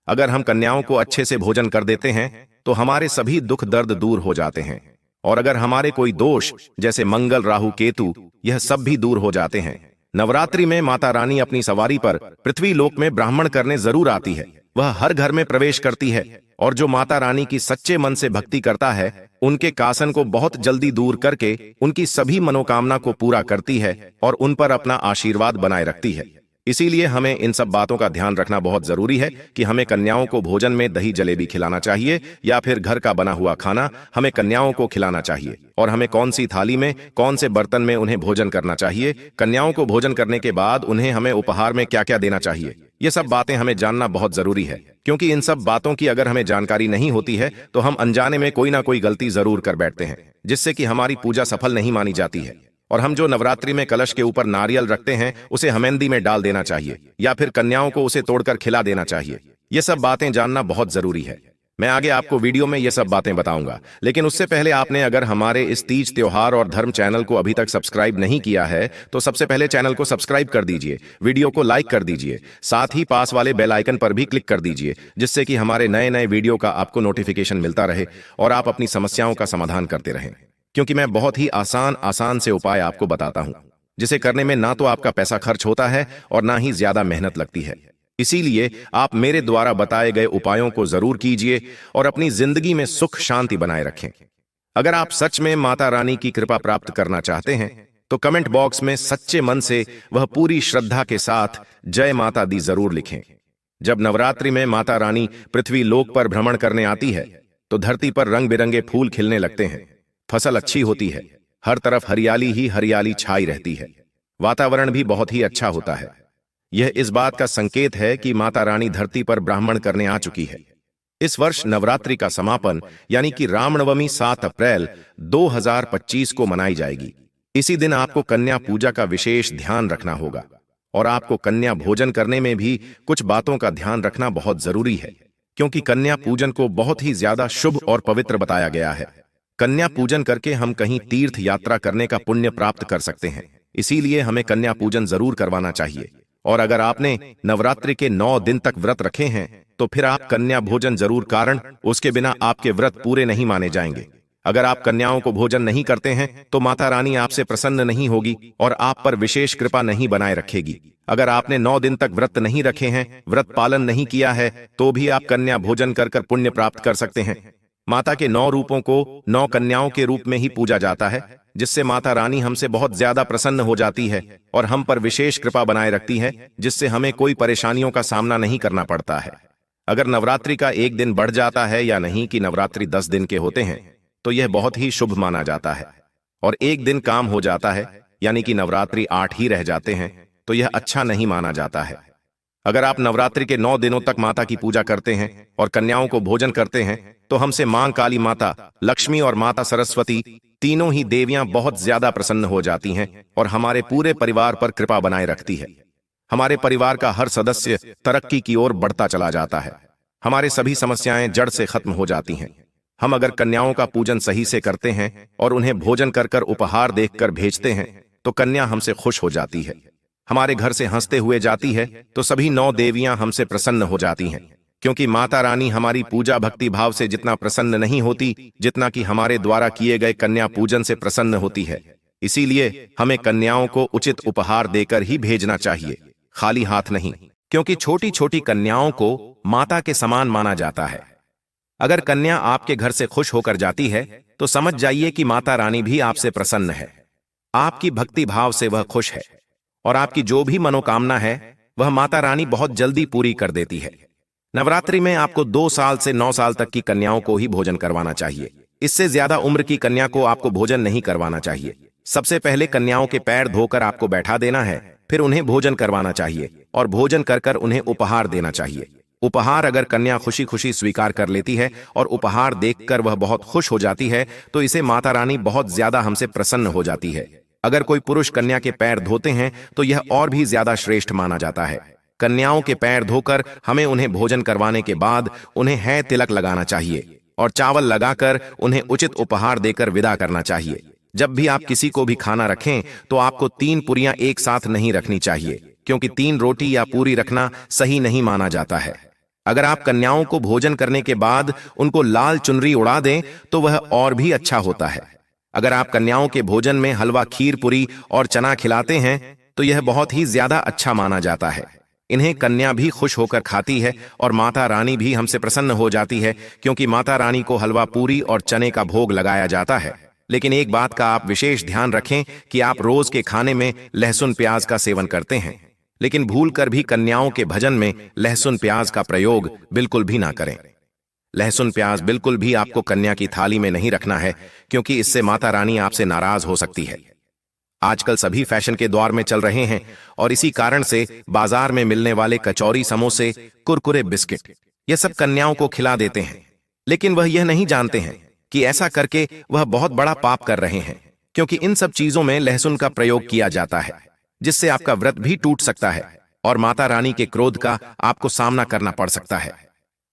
अगर हम कन्याओं को अच्छे से भोजन कर देते हैं तो हमारे सभी दुख दर्द दूर हो जाते हैं, और अगर हमारे कोई दोष जैसे मंगल, राहु, केतु, यह सब भी दूर हो जाते हैं। नवरात्रि में माता रानी अपनी सवारी पर पृथ्वी लोक में ब्राह्मण करने जरूर आती है। वह हर घर में प्रवेश करती है, और जो माता रानी की सच्चे मन से भक्ति करता है उनके कासन को बहुत जल्दी दूर करके उनकी सभी मनोकामना को पूरा करती है और उन पर अपना आशीर्वाद बनाए रखती है। इसीलिए हमें इन सब बातों का ध्यान रखना बहुत जरूरी है कि हमें कन्याओं को भोजन में दही जलेबी खिलाना चाहिए या फिर घर का बना हुआ खाना हमें कन्याओं को खिलाना चाहिए, और हमें कौन सी थाली में, कौन से बर्तन में उन्हें भोजन करना चाहिए। कन्याओं को भोजन करने के बाद उन्हें हमें उपहार में क्या क्या देना चाहिए, ये सब बातें हमें जानना बहुत जरूरी है, क्योंकि इन सब बातों की अगर हमें जानकारी नहीं होती है तो हम अनजाने में कोई ना कोई गलती जरूर कर बैठते हैं, जिससे कि हमारी पूजा सफल नहीं मानी जाती है। और हम जो नवरात्रि में कलश के ऊपर नारियल रखते हैं उसे हमेंदी में डाल देना चाहिए, या फिर कन्याओं को उसे तोड़कर खिला देना चाहिए। ये सब बातें जानना बहुत जरूरी है। मैं आगे आपको वीडियो में ये सब बातें बताऊंगा, लेकिन उससे पहले आपने अगर हमारे इस तीज त्योहार और धर्म चैनल को अभी तक सब्सक्राइब नहीं किया है तो सबसे पहले चैनल को सब्सक्राइब कर दीजिए, वीडियो को लाइक कर दीजिए, साथ ही पास वाले बेल आइकन पर भी क्लिक कर दीजिए, जिससे कि हमारे नए नए वीडियो का आपको नोटिफिकेशन मिलता रहे और आप अपनी समस्याओं का समाधान करते रहें। क्योंकि मैं बहुत ही आसान से उपाय आपको बताता हूं, जिसे करने में ना तो आपका पैसा खर्च होता है और ना ही ज्यादा मेहनत लगती है। इसीलिए आप मेरे द्वारा बताए गए उपायों को जरूर कीजिए और अपनी जिंदगी में सुख शांति बनाए रखें। अगर आप सच में माता रानी की कृपा प्राप्त करना चाहते हैं तो कमेंट बॉक्स में सच्चे मन से वह पूरी श्रद्धा के साथ जय माता दी जरूर लिखें। जब नवरात्रि में माता रानी पृथ्वी लोक पर भ्रमण करने आती है तो धरती पर रंग बिरंगे फूल खिलने लगते हैं, फसल अच्छी होती है, हर तरफ हरियाली ही हरियाली छाई रहती है, वातावरण भी बहुत ही अच्छा होता है। यह इस बात का संकेत है कि माता रानी धरती पर ब्राह्मण करने आ चुकी है। इस वर्ष नवरात्रि का समापन यानी कि रामनवमी 7 अप्रैल 2025 को मनाई जाएगी। इसी दिन आपको कन्या पूजा का विशेष ध्यान रखना होगा, और आपको कन्या भोजन करने में भी कुछ बातों का ध्यान रखना बहुत जरूरी है, क्योंकि कन्या पूजन को बहुत ही ज्यादा शुभ और पवित्र बताया गया है। कन्या पूजन करके हम कहीं तीर्थ यात्रा करने का पुण्य प्राप्त कर सकते हैं, इसीलिए हमें कन्या पूजन जरूर करवाना चाहिए। और अगर आपने नवरात्रि के 9 दिन तक व्रत रखे हैं तो फिर आप कन्या भोजन जरूर, कारण उसके बिना आपके व्रत पूरे नहीं माने जाएंगे। अगर आप कन्याओं को भोजन नहीं करते हैं तो माता रानी आपसे प्रसन्न नहीं होगी और आप पर विशेष कृपा नहीं बनाए रखेगी। अगर आपने 9 दिन तक व्रत नहीं रखे हैं, व्रत पालन नहीं किया है, तो भी आप कन्या भोजन कर पुण्य प्राप्त कर सकते हैं। माता के 9 रूपों को 9 कन्याओं के रूप में ही पूजा जाता है, जिससे माता रानी हमसे बहुत ज्यादा प्रसन्न हो जाती है और हम पर विशेष कृपा बनाए रखती है, जिससे हमें कोई परेशानियों का सामना नहीं करना पड़ता है। अगर नवरात्रि का एक दिन बढ़ जाता है या नहीं कि नवरात्रि 10 दिन के होते हैं तो यह बहुत ही शुभ माना जाता है, और एक दिन काम हो जाता है यानी कि नवरात्रि 8 ही रह जाते हैं तो यह अच्छा नहीं माना जाता है। अगर आप नवरात्रि के 9 दिनों तक माता की पूजा करते हैं और कन्याओं को भोजन करते हैं तो हमसे मां काली माता, लक्ष्मी और माता सरस्वती तीनों ही देवियां बहुत ज्यादा प्रसन्न हो जाती हैं और हमारे पूरे परिवार पर कृपा बनाए रखती है। हमारे परिवार का हर सदस्य तरक्की की ओर बढ़ता चला जाता है। हमारे सभी समस्याएं जड़ से खत्म हो जाती हैं। हम अगर कन्याओं का पूजन सही से करते हैं और उन्हें भोजन कर कर उपहार देकर भेजते हैं तो कन्या हमसे खुश हो जाती है, हमारे घर से हंसते हुए जाती है, तो सभी 9 देवियां हमसे प्रसन्न हो जाती हैं। क्योंकि माता रानी हमारी पूजा भक्ति भाव से जितना प्रसन्न नहीं होती जितना कि हमारे द्वारा किए गए कन्या पूजन से प्रसन्न होती है। इसीलिए हमें कन्याओं को उचित उपहार देकर ही भेजना चाहिए, खाली हाथ नहीं। क्योंकि छोटी छोटी कन्याओं को माता के समान माना जाता है। अगर कन्या आपके घर से खुश होकर जाती है तो समझ जाइए कि माता रानी भी आपसे प्रसन्न है। आपकी भक्ति भाव से वह खुश है और आपकी जो भी मनोकामना है वह माता रानी बहुत जल्दी पूरी कर देती है। नवरात्रि में आपको 2 साल से 9 साल तक की कन्याओं को ही भोजन करवाना चाहिए। इससे ज्यादा उम्र की कन्या को आपको भोजन नहीं करवाना चाहिए। सबसे पहले कन्याओं के पैर धोकर आपको बैठा देना है, फिर उन्हें भोजन करवाना चाहिए और भोजन कर कर उन्हें उपहार देना चाहिए। उपहार अगर कन्या खुशी खुशी स्वीकार कर लेती है और उपहार देखकर वह बहुत खुश हो जाती है तो इसे माता रानी बहुत ज्यादा हमसे प्रसन्न हो जाती है। अगर कोई पुरुष कन्या के पैर धोते हैं तो यह और भी ज्यादा श्रेष्ठ माना जाता है। कन्याओं के पैर धोकर हमें उन्हें भोजन करवाने के बाद उन्हें है तिलक लगाना चाहिए और चावल लगाकर उन्हें उचित उपहार देकर विदा करना चाहिए। जब भी आप किसी को भी खाना रखें तो आपको 3 पुरियां एक साथ नहीं रखनी चाहिए, क्योंकि 3 रोटी या पूरी रखना सही नहीं माना जाता है। अगर आप कन्याओं को भोजन करने के बाद उनको लाल चुनरी उड़ा दें तो वह और भी अच्छा होता है। अगर आप कन्याओं के भोजन में हलवा, खीर, पूरी और चना खिलाते हैं तो यह बहुत ही ज्यादा अच्छा माना जाता है। इन्हें कन्या भी खुश होकर खाती है और माता रानी भी हमसे प्रसन्न हो जाती है, क्योंकि माता रानी को हलवा, पूरी और चने का भोग लगाया जाता है। लेकिन एक बात का आप विशेष ध्यान रखें कि आप रोज के खाने में लहसुन प्याज का सेवन करते हैं, लेकिन भूलकर भी कन्याओं के भजन में लहसुन प्याज का प्रयोग बिल्कुल भी ना करें। लहसुन प्याज बिल्कुल भी आपको कन्या की थाली में नहीं रखना है, क्योंकि इससे माता रानी आपसे नाराज हो सकती है। आजकल सभी फैशन के दौर में चल रहे हैं और इसी कारण से बाजार में मिलने वाले कचौरी, समोसे, कुरकुरे, बिस्किट ये सब कन्याओं को खिला देते हैं। लेकिन वह यह नहीं जानते हैं कि ऐसा करके वह बहुत बड़ा पाप कर रहे हैं, क्योंकि इन सब चीजों में लहसुन का प्रयोग किया जाता है, जिससे आपका व्रत भी टूट सकता है और माता रानी के क्रोध का आपको सामना करना पड़ सकता है।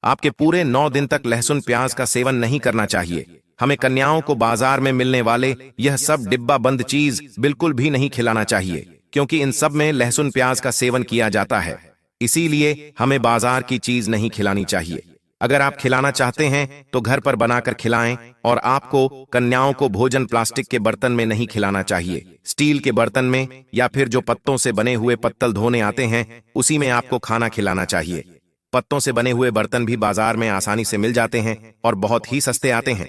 आपके पूरे 9 दिन तक लहसुन प्याज का सेवन नहीं करना चाहिए। हमें कन्याओं को बाजार में मिलने वाले यह सब डिब्बा बंद चीज बिल्कुल भी नहीं खिलाना चाहिए, क्योंकि इन सब में लहसुन प्याज का सेवन किया जाता है। इसीलिए हमें बाजार की चीज नहीं खिलानी चाहिए। अगर आप खिलाना चाहते हैं तो घर पर बनाकर खिलाएं और आपको कन्याओं को भोजन प्लास्टिक के बर्तन में नहीं खिलाना चाहिए। स्टील के बर्तन में या फिर जो पत्तों से बने हुए पत्तल धोने आते हैं उसी में आपको खाना खिलाना चाहिए। पत्तों से बने हुए बर्तन भी बाजार में आसानी से मिल जाते हैं और बहुत ही सस्ते आते हैं।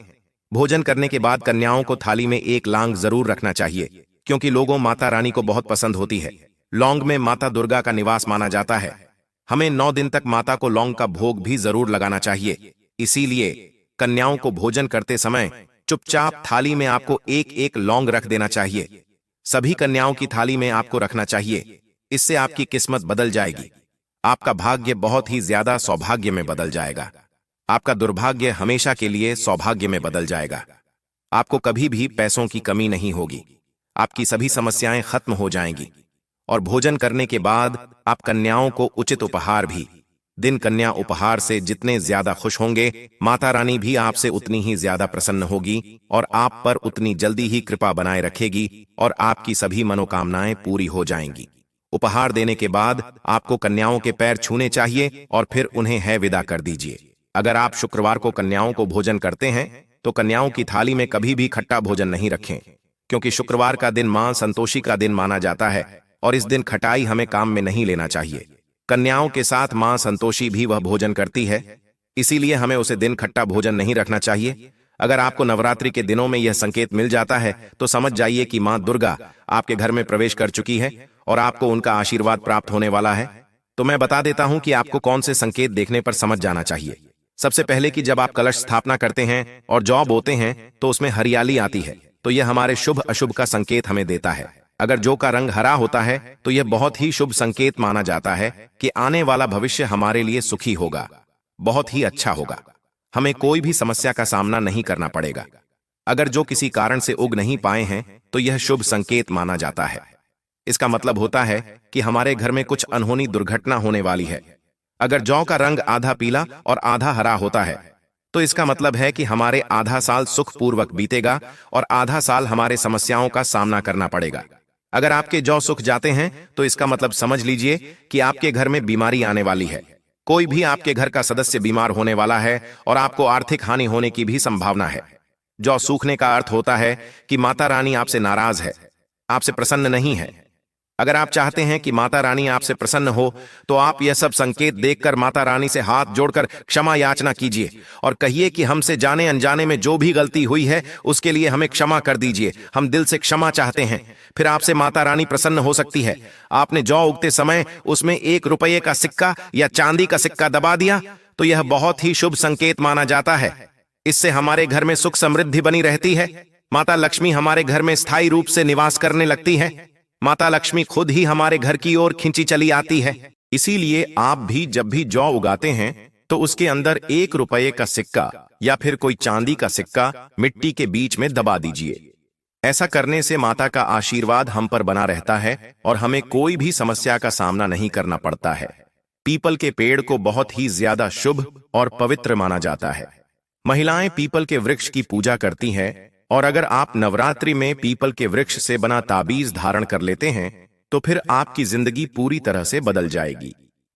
भोजन करने के बाद कन्याओं को थाली में एक लौंग जरूर रखना चाहिए, क्योंकि लोगों माता रानी को बहुत पसंद होती है। लौंग में माता दुर्गा का निवास माना जाता है। हमें 9 दिन तक माता को लौंग का भोग भी जरूर लगाना चाहिए। इसीलिए कन्याओं को भोजन करते समय चुपचाप थाली में आपको एक एक लौंग रख देना चाहिए। सभी कन्याओं की थाली में आपको रखना चाहिए। इससे आपकी किस्मत बदल जाएगी। आपका भाग्य बहुत ही ज्यादा सौभाग्य में बदल जाएगा। आपका दुर्भाग्य हमेशा के लिए सौभाग्य में बदल जाएगा। आपको कभी भी पैसों की कमी नहीं होगी। आपकी सभी समस्याएं खत्म हो जाएंगी। और भोजन करने के बाद आप कन्याओं को उचित उपहार भी दिन। कन्या उपहार से जितने ज्यादा खुश होंगे, माता रानी भी आपसे उतनी ही ज्यादा प्रसन्न होगी और आप पर उतनी जल्दी ही कृपा बनाए रखेगी और आपकी सभी मनोकामनाएं पूरी हो जाएंगी। उपहार देने के बाद आपको कन्याओं के पैर छूने चाहिए और फिर उन्हें है विदा कर दीजिए। अगर आप शुक्रवार को कन्याओं को भोजन करते हैं तो कन्याओं की थाली में कभी भी खट्टा भोजन नहीं रखें, क्योंकि शुक्रवार का दिन मां संतोषी का दिन माना जाता है और इस दिन खटाई हमें काम में नहीं लेना चाहिए। कन्याओं के साथ मां संतोषी भी वह भोजन करती है, इसीलिए हमें उसे दिन खट्टा भोजन नहीं रखना चाहिए। अगर आपको नवरात्रि के दिनों में यह संकेत मिल जाता है तो समझ जाइए कि मां दुर्गा आपके घर में प्रवेश कर चुकी है और आपको उनका आशीर्वाद प्राप्त होने वाला है। तो मैं बता देता हूं कि आपको कौन से संकेत देखने पर समझ जाना चाहिए। सबसे पहले कि जब आप कलश स्थापना करते हैं और जौ बोते हैं तो उसमें हरियाली आती है, तो यह हमारे शुभ अशुभ का संकेत हमें देता है। अगर जौ का रंग हरा होता है तो यह बहुत ही शुभ संकेत माना जाता है कि आने वाला भविष्य हमारे लिए सुखी होगा, बहुत ही अच्छा होगा। हमें कोई भी समस्या का सामना नहीं करना पड़ेगा। अगर जो किसी कारण से उग नहीं पाए हैं तो यह शुभ संकेत माना जाता है। इसका मतलब होता है कि हमारे घर में कुछ अनहोनी दुर्घटना होने वाली है। अगर जौ का रंग आधा पीला और आधा हरा होता है तो इसका मतलब है कि हमारे आधा साल सुखपूर्वक बीतेगा और आधा साल हमारे समस्याओं का सामना करना पड़ेगा। अगर आपके जौ सूख जाते हैं तो इसका मतलब समझ लीजिए कि आपके घर में बीमारी आने वाली है। कोई भी आपके घर का सदस्य बीमार होने वाला है और आपको आर्थिक हानि होने की भी संभावना है। जौ सूखने का अर्थ होता है कि माता रानी आपसे नाराज है, आपसे प्रसन्न नहीं है। अगर आप चाहते हैं कि माता रानी आपसे प्रसन्न हो तो आप यह सब संकेत देखकर माता रानी से हाथ जोड़कर क्षमा याचना कीजिए और कहिए कि हमसे जाने अनजाने में जो भी गलती हुई है उसके लिए हमें क्षमा कर दीजिए। हम दिल से क्षमा चाहते हैं। फिर आपसे माता रानी प्रसन्न हो सकती है। आपने जौ उगते समय उसमें 1 रुपये का सिक्का या चांदी का सिक्का दबा दिया तो यह बहुत ही शुभ संकेत माना जाता है। इससे हमारे घर में सुख समृद्धि बनी रहती है। माता लक्ष्मी हमारे घर में स्थायी रूप से निवास करने लगती है। माता लक्ष्मी खुद ही हमारे घर की ओर खींची चली आती है। इसीलिए आप भी जब भी जौ उगाते हैं तो उसके अंदर 1 रुपये का सिक्का या फिर कोई चांदी का सिक्का मिट्टी के बीच में दबा दीजिए। ऐसा करने से माता का आशीर्वाद हम पर बना रहता है और हमें कोई भी समस्या का सामना नहीं करना पड़ता है। पीपल के पेड़ को बहुत ही ज्यादा शुभ और पवित्र माना जाता है। महिलाएं पीपल के वृक्ष की पूजा करती हैं और अगर आप नवरात्रि में पीपल के वृक्ष से बना ताबीज धारण कर लेते हैं तो फिर आपकी जिंदगी पूरी तरह से बदल जाएगी,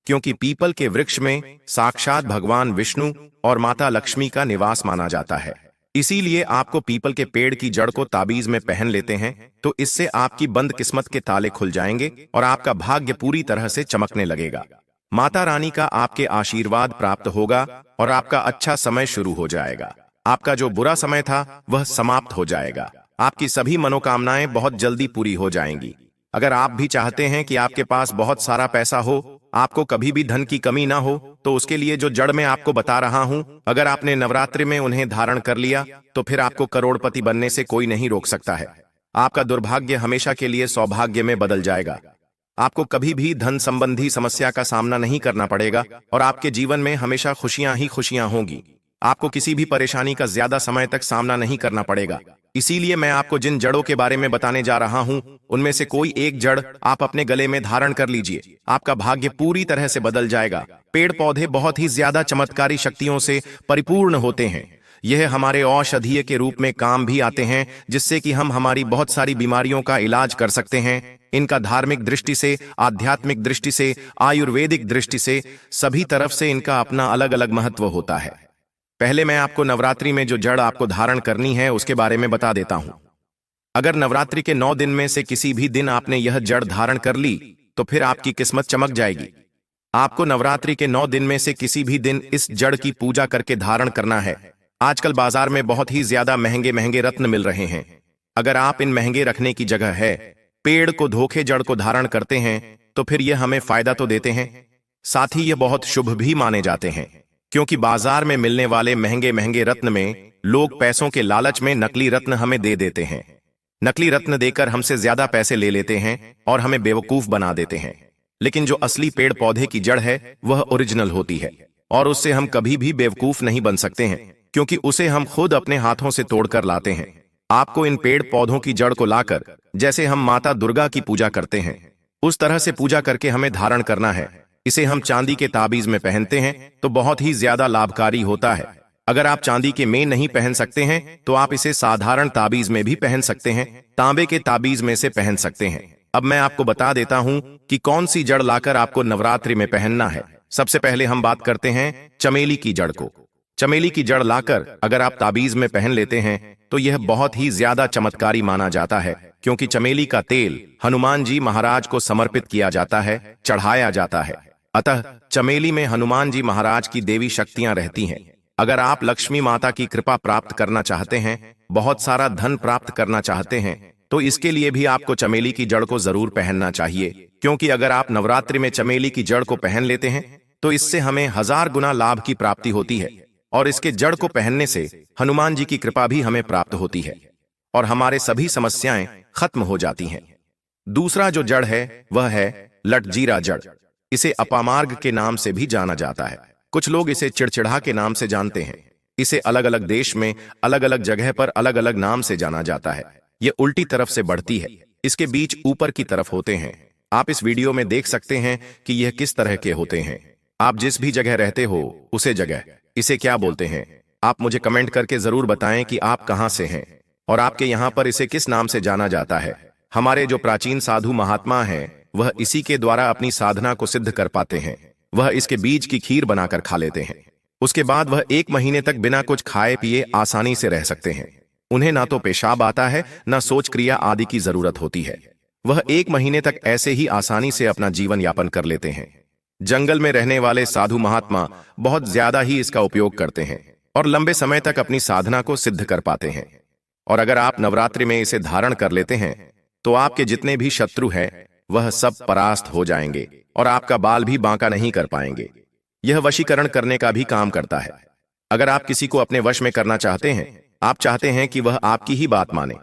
क्योंकि पीपल के वृक्ष में साक्षात भगवान विष्णु और माता लक्ष्मी का निवास माना जाता है। इसीलिए आपको पीपल के पेड़ की जड़ को ताबीज में पहन लेते हैं तो इससे आपकी बंद किस्मत के ताले खुल जाएंगे और आपका भाग्य पूरी तरह से चमकने लगेगा। माता रानी का आपके आशीर्वाद प्राप्त होगा और आपका अच्छा समय शुरू हो जाएगा। आपका जो बुरा समय था वह समाप्त हो जाएगा। आपकी सभी मनोकामनाएं बहुत जल्दी पूरी हो जाएंगी। अगर आप भी चाहते हैं कि आपके पास बहुत सारा पैसा हो, आपको कभी भी धन की कमी ना हो, तो उसके लिए जो जड़ मैं आपको बता रहा हूं, अगर आपने नवरात्रि में उन्हें धारण कर लिया तो फिर आपको करोड़पति बनने से कोई नहीं रोक सकता है। आपका दुर्भाग्य हमेशा के लिए सौभाग्य में बदल जाएगा। आपको कभी भी धन संबंधी समस्या का सामना नहीं करना पड़ेगा और आपके जीवन में हमेशा खुशियां ही खुशियां होंगी। आपको किसी भी परेशानी का ज्यादा समय तक सामना नहीं करना पड़ेगा। इसीलिए मैं आपको जिन जड़ों के बारे में बताने जा रहा हूं उनमें से कोई एक जड़ आप अपने गले में धारण कर लीजिए। आपका भाग्य पूरी तरह से बदल जाएगा। पेड़ पौधे बहुत ही ज्यादा चमत्कारी शक्तियों से परिपूर्ण होते हैं। यह हमारे औषधीय के रूप में काम भी आते हैं, जिससे कि हम हमारी बहुत सारी बीमारियों का इलाज कर सकते हैं। इनका धार्मिक दृष्टि से, आध्यात्मिक दृष्टि से, आयुर्वेदिक दृष्टि से, सभी तरफ से इनका अपना अलग अलग महत्व होता है। पहले मैं आपको नवरात्रि में जो जड़ आपको धारण करनी है उसके बारे में बता देता हूं। अगर नवरात्रि के 9 दिन में से किसी भी दिन आपने यह जड़ धारण कर ली तो फिर आपकी किस्मत चमक जाएगी। आपको नवरात्रि के 9 दिन में से किसी भी दिन इस जड़ की पूजा करके धारण करना है। आजकल बाजार में बहुत ही ज्यादा महंगे महंगे रत्न मिल रहे हैं। अगर आप इन महंगे रखने की जगह है पेड़ को धोखे जड़ को धारण करते हैं तो फिर यह हमें फायदा तो देते हैं, साथ ही यह बहुत शुभ भी माने जाते हैं, क्योंकि बाजार में मिलने वाले महंगे महंगे रत्न में लोग पैसों के लालच में नकली रत्न हमें दे देते हैं। नकली रत्न देकर हमसे ज्यादा पैसे ले लेते हैं और हमें बेवकूफ बना देते हैं। लेकिन जो असली पेड़ पौधे की जड़ है वह ओरिजिनल होती है और उससे हम कभी भी बेवकूफ नहीं बन सकते हैं, क्योंकि उसे हम खुद अपने हाथों से तोड़कर लाते हैं। आपको इन पेड़ पौधों की जड़ को लाकर, जैसे हम माता दुर्गा की पूजा करते हैं उस तरह से पूजा करके हमें धारण करना है। इसे हम चांदी के ताबीज में पहनते हैं तो बहुत ही ज्यादा लाभकारी होता है। अगर आप चांदी के में नहीं पहन सकते हैं तो आप इसे साधारण ताबीज में भी पहन सकते हैं, तांबे के ताबीज में से पहन सकते हैं। अब मैं आपको बता देता हूं कि कौन सी जड़ लाकर आपको नवरात्रि में पहनना है। सबसे पहले हम बात करते हैं चमेली की जड़ को। चमेली की जड़ लाकर अगर आप ताबीज में पहन लेते हैं तो यह बहुत ही ज्यादा चमत्कारी माना जाता है, क्योंकि चमेली का तेल हनुमान जी महाराज को समर्पित किया जाता है, चढ़ाया जाता है। अतः चमेली में हनुमान जी महाराज की देवी शक्तियां रहती हैं। अगर आप लक्ष्मी माता की कृपा प्राप्त करना चाहते हैं, बहुत सारा धन प्राप्त करना चाहते हैं, तो इसके लिए भी आपको चमेली की जड़ को जरूर पहनना चाहिए, क्योंकि अगर आप नवरात्रि में चमेली की जड़ को पहन लेते हैं तो इससे हमें 1000 गुना लाभ की प्राप्ति होती है और इसके जड़ को पहनने से हनुमान जी की कृपा भी हमें प्राप्त होती है और हमारे सभी समस्याएं खत्म हो जाती हैं। दूसरा जो जड़ है वह है लटजीरा जड़। इसे अपामार्ग के नाम से भी जाना जाता है। कुछ लोग इसे चिड़चिड़ा के नाम से जानते हैं। इसे अलग अलग देश में अलग अलग जगह पर अलग अलग नाम से जाना जाता है। ये उल्टी तरफ से बढ़ती है। इसके बीज ऊपर की तरफ होते हैं। आप इस वीडियो में देख सकते हैं कि यह किस तरह के होते हैं। आप जिस भी जगह रहते हो उसे जगह इसे क्या बोलते हैं, आप मुझे कमेंट करके जरूर बताएं कि आप कहां से हैं और आपके यहां पर इसे किस नाम से जाना जाता है। हमारे जो प्राचीन साधु महात्मा हैं वह इसी के द्वारा अपनी साधना को सिद्ध कर पाते हैं। वह इसके बीज की खीर बनाकर खा लेते हैं। उसके बाद वह 1 महीने तक बिना कुछ खाए पिए आसानी से रह सकते हैं। उन्हें ना तो पेशाब आता है ना सोच क्रिया आदि की जरूरत होती है। वह 1 महीने तक ऐसे ही आसानी से अपना जीवन यापन कर लेते हैं। जंगल में रहने वाले साधु महात्मा बहुत ज्यादा ही इसका उपयोग करते हैं और लंबे समय तक अपनी साधना को सिद्ध कर पाते हैं। और अगर आप नवरात्रि में इसे धारण कर लेते हैं तो आपके जितने भी शत्रु हैं वह सब परास्त हो जाएंगे और आपका बाल भी बांका नहीं कर पाएंगे। यह वशीकरण करने का भी काम करता है। अगर आप किसी को अपने वश में करना चाहते हैं, आप चाहते हैं कि वह आपकी ही बात माने।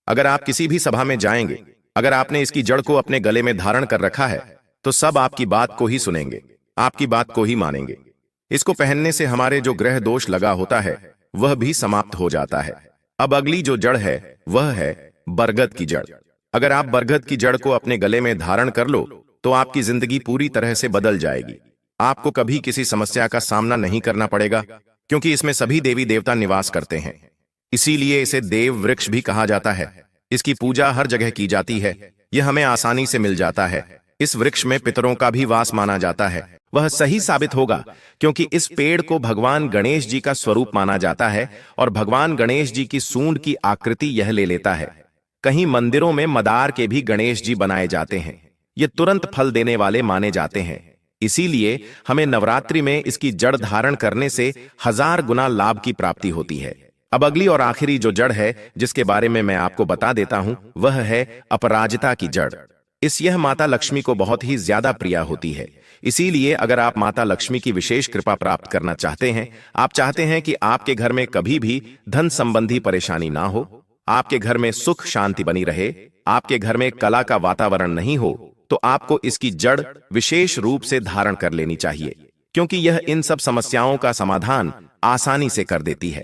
अगर आप किसी भी सभा में जाएंगे, अगर आपने इसकी जड़ को अपने गले में धारण कर रखा है तो सब आपकी बात को ही सुनेंगे, आपकी बात को ही मानेंगे। इसको पहनने से हमारे जो ग्रह दोष लगा होता है वह भी समाप्त हो जाता है। अब अगली जो जड़ है वह है बरगद की जड़। अगर आप बरगद की जड़ को अपने गले में धारण कर लो तो आपकी जिंदगी पूरी तरह से बदल जाएगी। आपको कभी किसी समस्या का सामना नहीं करना पड़ेगा, क्योंकि इसमें सभी देवी देवता निवास करते हैं। इसीलिए इसे देव वृक्ष भी कहा जाता है। इसकी पूजा हर जगह की जाती है। यह हमें आसानी से मिल जाता है। इस वृक्ष में पितरों का भी वास माना जाता है। वह सही साबित होगा, क्योंकि इस पेड़ को भगवान गणेश जी का स्वरूप माना जाता है और भगवान गणेश जी की सूंड की आकृति यह ले लेता है। कहीं मंदिरों में मदार के भी गणेश जी बनाए जाते हैं। ये तुरंत फल देने वाले माने जाते हैं। इसीलिए हमें नवरात्रि में इसकी जड़ धारण करने से 1000 गुना लाभ की प्राप्ति होती है। अब अगली और आखिरी जो जड़ है जिसके बारे में मैं आपको बता देता हूं वह है अपराजिता की जड़। यह माता लक्ष्मी को बहुत ही ज्यादा प्रिय होती है। इसीलिए अगर आप माता लक्ष्मी की विशेष कृपा प्राप्त करना चाहते हैं, आप चाहते हैं कि आपके घर में कभी भी धन संबंधी परेशानी ना हो, आपके घर में सुख शांति बनी रहे, आपके घर में कला का वातावरण नहीं हो, तो आपको इसकी जड़ विशेष रूप से धारण कर लेनी चाहिए, क्योंकि यह इन सब समस्याओं का समाधान आसानी से कर देती है।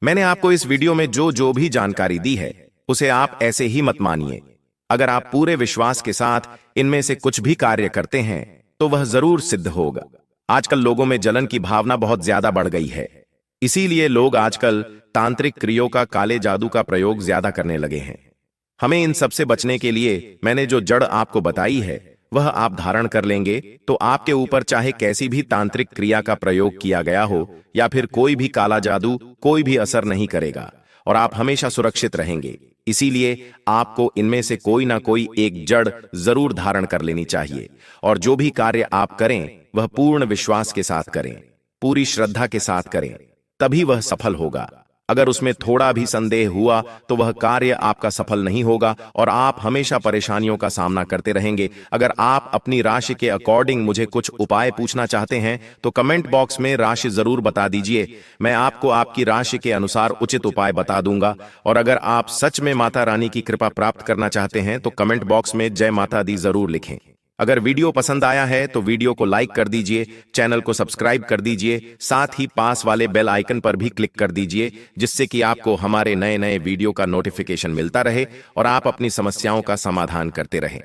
मैंने आपको इस वीडियो में जो भी जानकारी दी है उसे आप ऐसे ही मत मानिए। अगर आप पूरे विश्वास के साथ इनमें से कुछ भी कार्य करते हैं तो वह जरूर सिद्ध होगा। आजकल लोगों में जलन की भावना बहुत ज्यादा बढ़ गई है। इसीलिए लोग आजकल तांत्रिक क्रियों का, काले जादू का प्रयोग ज्यादा करने लगे हैं। हमें इन सब से बचने के लिए मैंने जो जड़ आपको बताई है वह आप धारण कर लेंगे तो आपके ऊपर चाहे कैसी भी तांत्रिक क्रिया का प्रयोग किया गया हो या फिर कोई भी काला जादू कोई भी असर नहीं करेगा और आप हमेशा सुरक्षित रहेंगे। इसीलिए आपको इनमें से कोई ना कोई एक जड़ जरूर धारण कर लेनी चाहिए और जो भी कार्य आप करें वह पूर्ण विश्वास के साथ करें, पूरी श्रद्धा के साथ करें, तभी वह सफल होगा। अगर उसमें थोड़ा भी संदेह हुआ तो वह कार्य आपका सफल नहीं होगा और आप हमेशा परेशानियों का सामना करते रहेंगे। अगर आप अपनी राशि के अकॉर्डिंग मुझे कुछ उपाय पूछना चाहते हैं तो कमेंट बॉक्स में राशि जरूर बता दीजिए। मैं आपको आपकी राशि के अनुसार उचित उपाय बता दूंगा। और अगर आप सच में माता रानी की कृपा प्राप्त करना चाहते हैं तो कमेंट बॉक्स में जय माता दी जरूर लिखें। अगर वीडियो पसंद आया है तो वीडियो को लाइक कर दीजिए, चैनल को सब्सक्राइब कर दीजिए, साथ ही पास वाले बेल आइकन पर भी क्लिक कर दीजिए, जिससे कि आपको हमारे नए नए वीडियो का नोटिफिकेशन मिलता रहे और आप अपनी समस्याओं का समाधान करते रहें।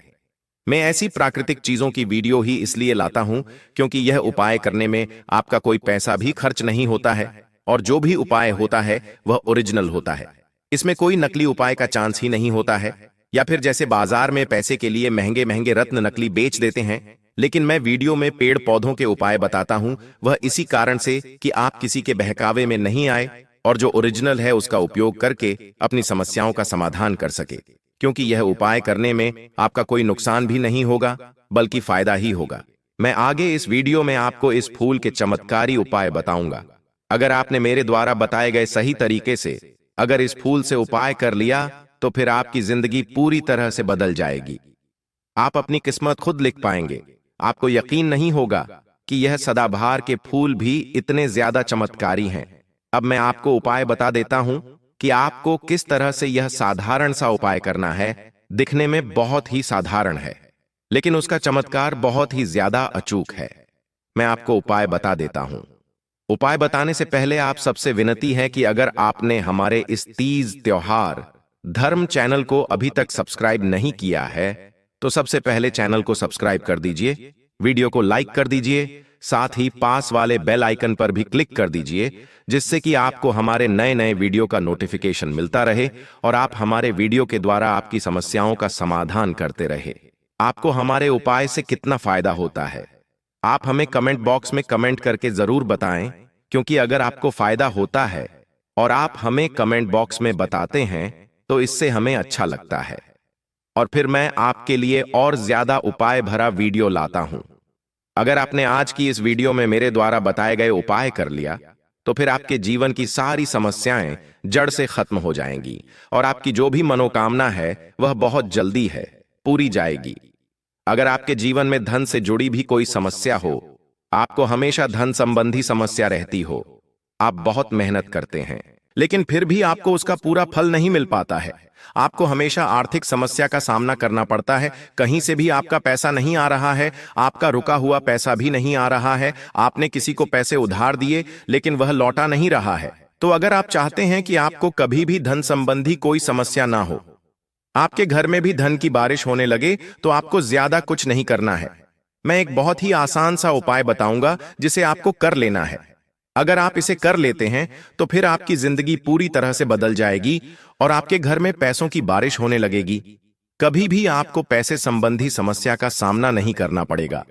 मैं ऐसी प्राकृतिक चीजों की वीडियो ही इसलिए लाता हूं क्योंकि यह उपाय करने में आपका कोई पैसा भी खर्च नहीं होता है और जो भी उपाय होता है वह ओरिजिनल होता है। इसमें कोई नकली उपाय का चांस ही नहीं होता है, या फिर जैसे बाजार में पैसे के लिए महंगे महंगे रत्न नकली बेच देते हैं। लेकिन मैं वीडियो में पेड़ पौधों के उपाय बताता हूं, वह इसी कारण से कि आप किसी के बहकावे में नहीं आए और जो ओरिजिनल है उसका उपयोग करके अपनी समस्याओं का समाधान कर सके, क्योंकि यह उपाय करने में आपका कोई नुकसान भी नहीं होगा बल्कि फायदा ही होगा। मैं आगे इस वीडियो में आपको इस फूल के चमत्कारी उपाय बताऊंगा। अगर आपने मेरे द्वारा बताए गए सही तरीके से अगर इस फूल से उपाय कर लिया तो फिर आपकी जिंदगी पूरी तरह से बदल जाएगी। आप अपनी किस्मत खुद लिख पाएंगे। आपको यकीन नहीं होगा कि यह सदाबहार के फूल भी इतने ज्यादा चमत्कारी हैं। अब मैं आपको उपाय बता देता हूं कि आपको किस तरह से यह साधारण सा उपाय करना है। दिखने में बहुत ही साधारण है, लेकिन उसका चमत्कार बहुत ही ज्यादा अचूक है। मैं आपको उपाय बता देता हूं। उपाय बताने से पहले आप सबसे विनती है कि अगर आपने हमारे इस तीज त्योहार धर्म चैनल को अभी तक सब्सक्राइब नहीं किया है, तो सबसे पहले चैनल को सब्सक्राइब कर दीजिए, वीडियो को लाइक कर दीजिए, साथ ही पास वाले बेल आइकन पर भी क्लिक कर दीजिए, जिससे कि आपको हमारे नए नए वीडियो का नोटिफिकेशन मिलता रहे और आप हमारे वीडियो के द्वारा आपकी समस्याओं का समाधान करते रहे। आपको हमारे उपाय से कितना फायदा होता है, आप हमें कमेंट बॉक्स में कमेंट करके जरूर बताएं, क्योंकि अगर आपको फायदा होता है और आप हमें कमेंट बॉक्स में बताते हैं तो इससे हमें अच्छा लगता है और फिर मैं आपके लिए और ज्यादा उपाय भरा वीडियो लाता हूं। अगर आपने आज की इस वीडियो में मेरे द्वारा बताए गए उपाय कर लिया तो फिर आपके जीवन की सारी समस्याएं जड़ से खत्म हो जाएंगी और आपकी जो भी मनोकामना है वह बहुत जल्दी है पूरी जाएगी। अगर आपके जीवन में धन से जुड़ी भी कोई समस्या हो, आपको हमेशा धन संबंधी समस्या रहती हो, आप बहुत मेहनत करते हैं लेकिन फिर भी आपको उसका पूरा फल नहीं मिल पाता है, आपको हमेशा आर्थिक समस्या का सामना करना पड़ता है, कहीं से भी आपका पैसा नहीं आ रहा है, आपका रुका हुआ पैसा भी नहीं आ रहा है, आपने किसी को पैसे उधार दिए लेकिन वह लौटा नहीं रहा है, तो अगर आप चाहते हैं कि आपको कभी भी धन संबंधी कोई समस्या ना हो, आपके घर में भी धन की बारिश होने लगे, तो आपको ज्यादा कुछ नहीं करना है। मैं एक बहुत ही आसान सा उपाय बताऊंगा जिसे आपको कर लेना है। अगर आप इसे कर लेते हैं तो फिर आपकी जिंदगी पूरी तरह से बदल जाएगी और आपके घर में पैसों की बारिश होने लगेगी। कभी भी आपको पैसे संबंधी समस्या का सामना नहीं करना पड़ेगा।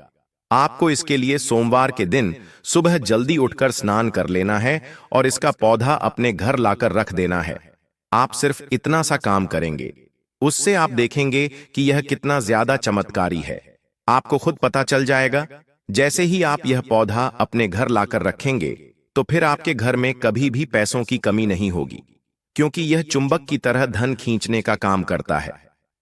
आपको इसके लिए सोमवार के दिन सुबह जल्दी उठकर स्नान कर लेना है और इसका पौधा अपने घर लाकर रख देना है। आप सिर्फ इतना सा काम करेंगे, उससे आप देखेंगे कि यह कितना ज्यादा चमत्कारी है। आपको खुद पता चल जाएगा। जैसे ही आप यह पौधा अपने घर लाकर रखेंगे तो फिर आपके घर में कभी भी पैसों की कमी नहीं होगी, क्योंकि यह चुंबक की तरह धन खींचने का काम करता है।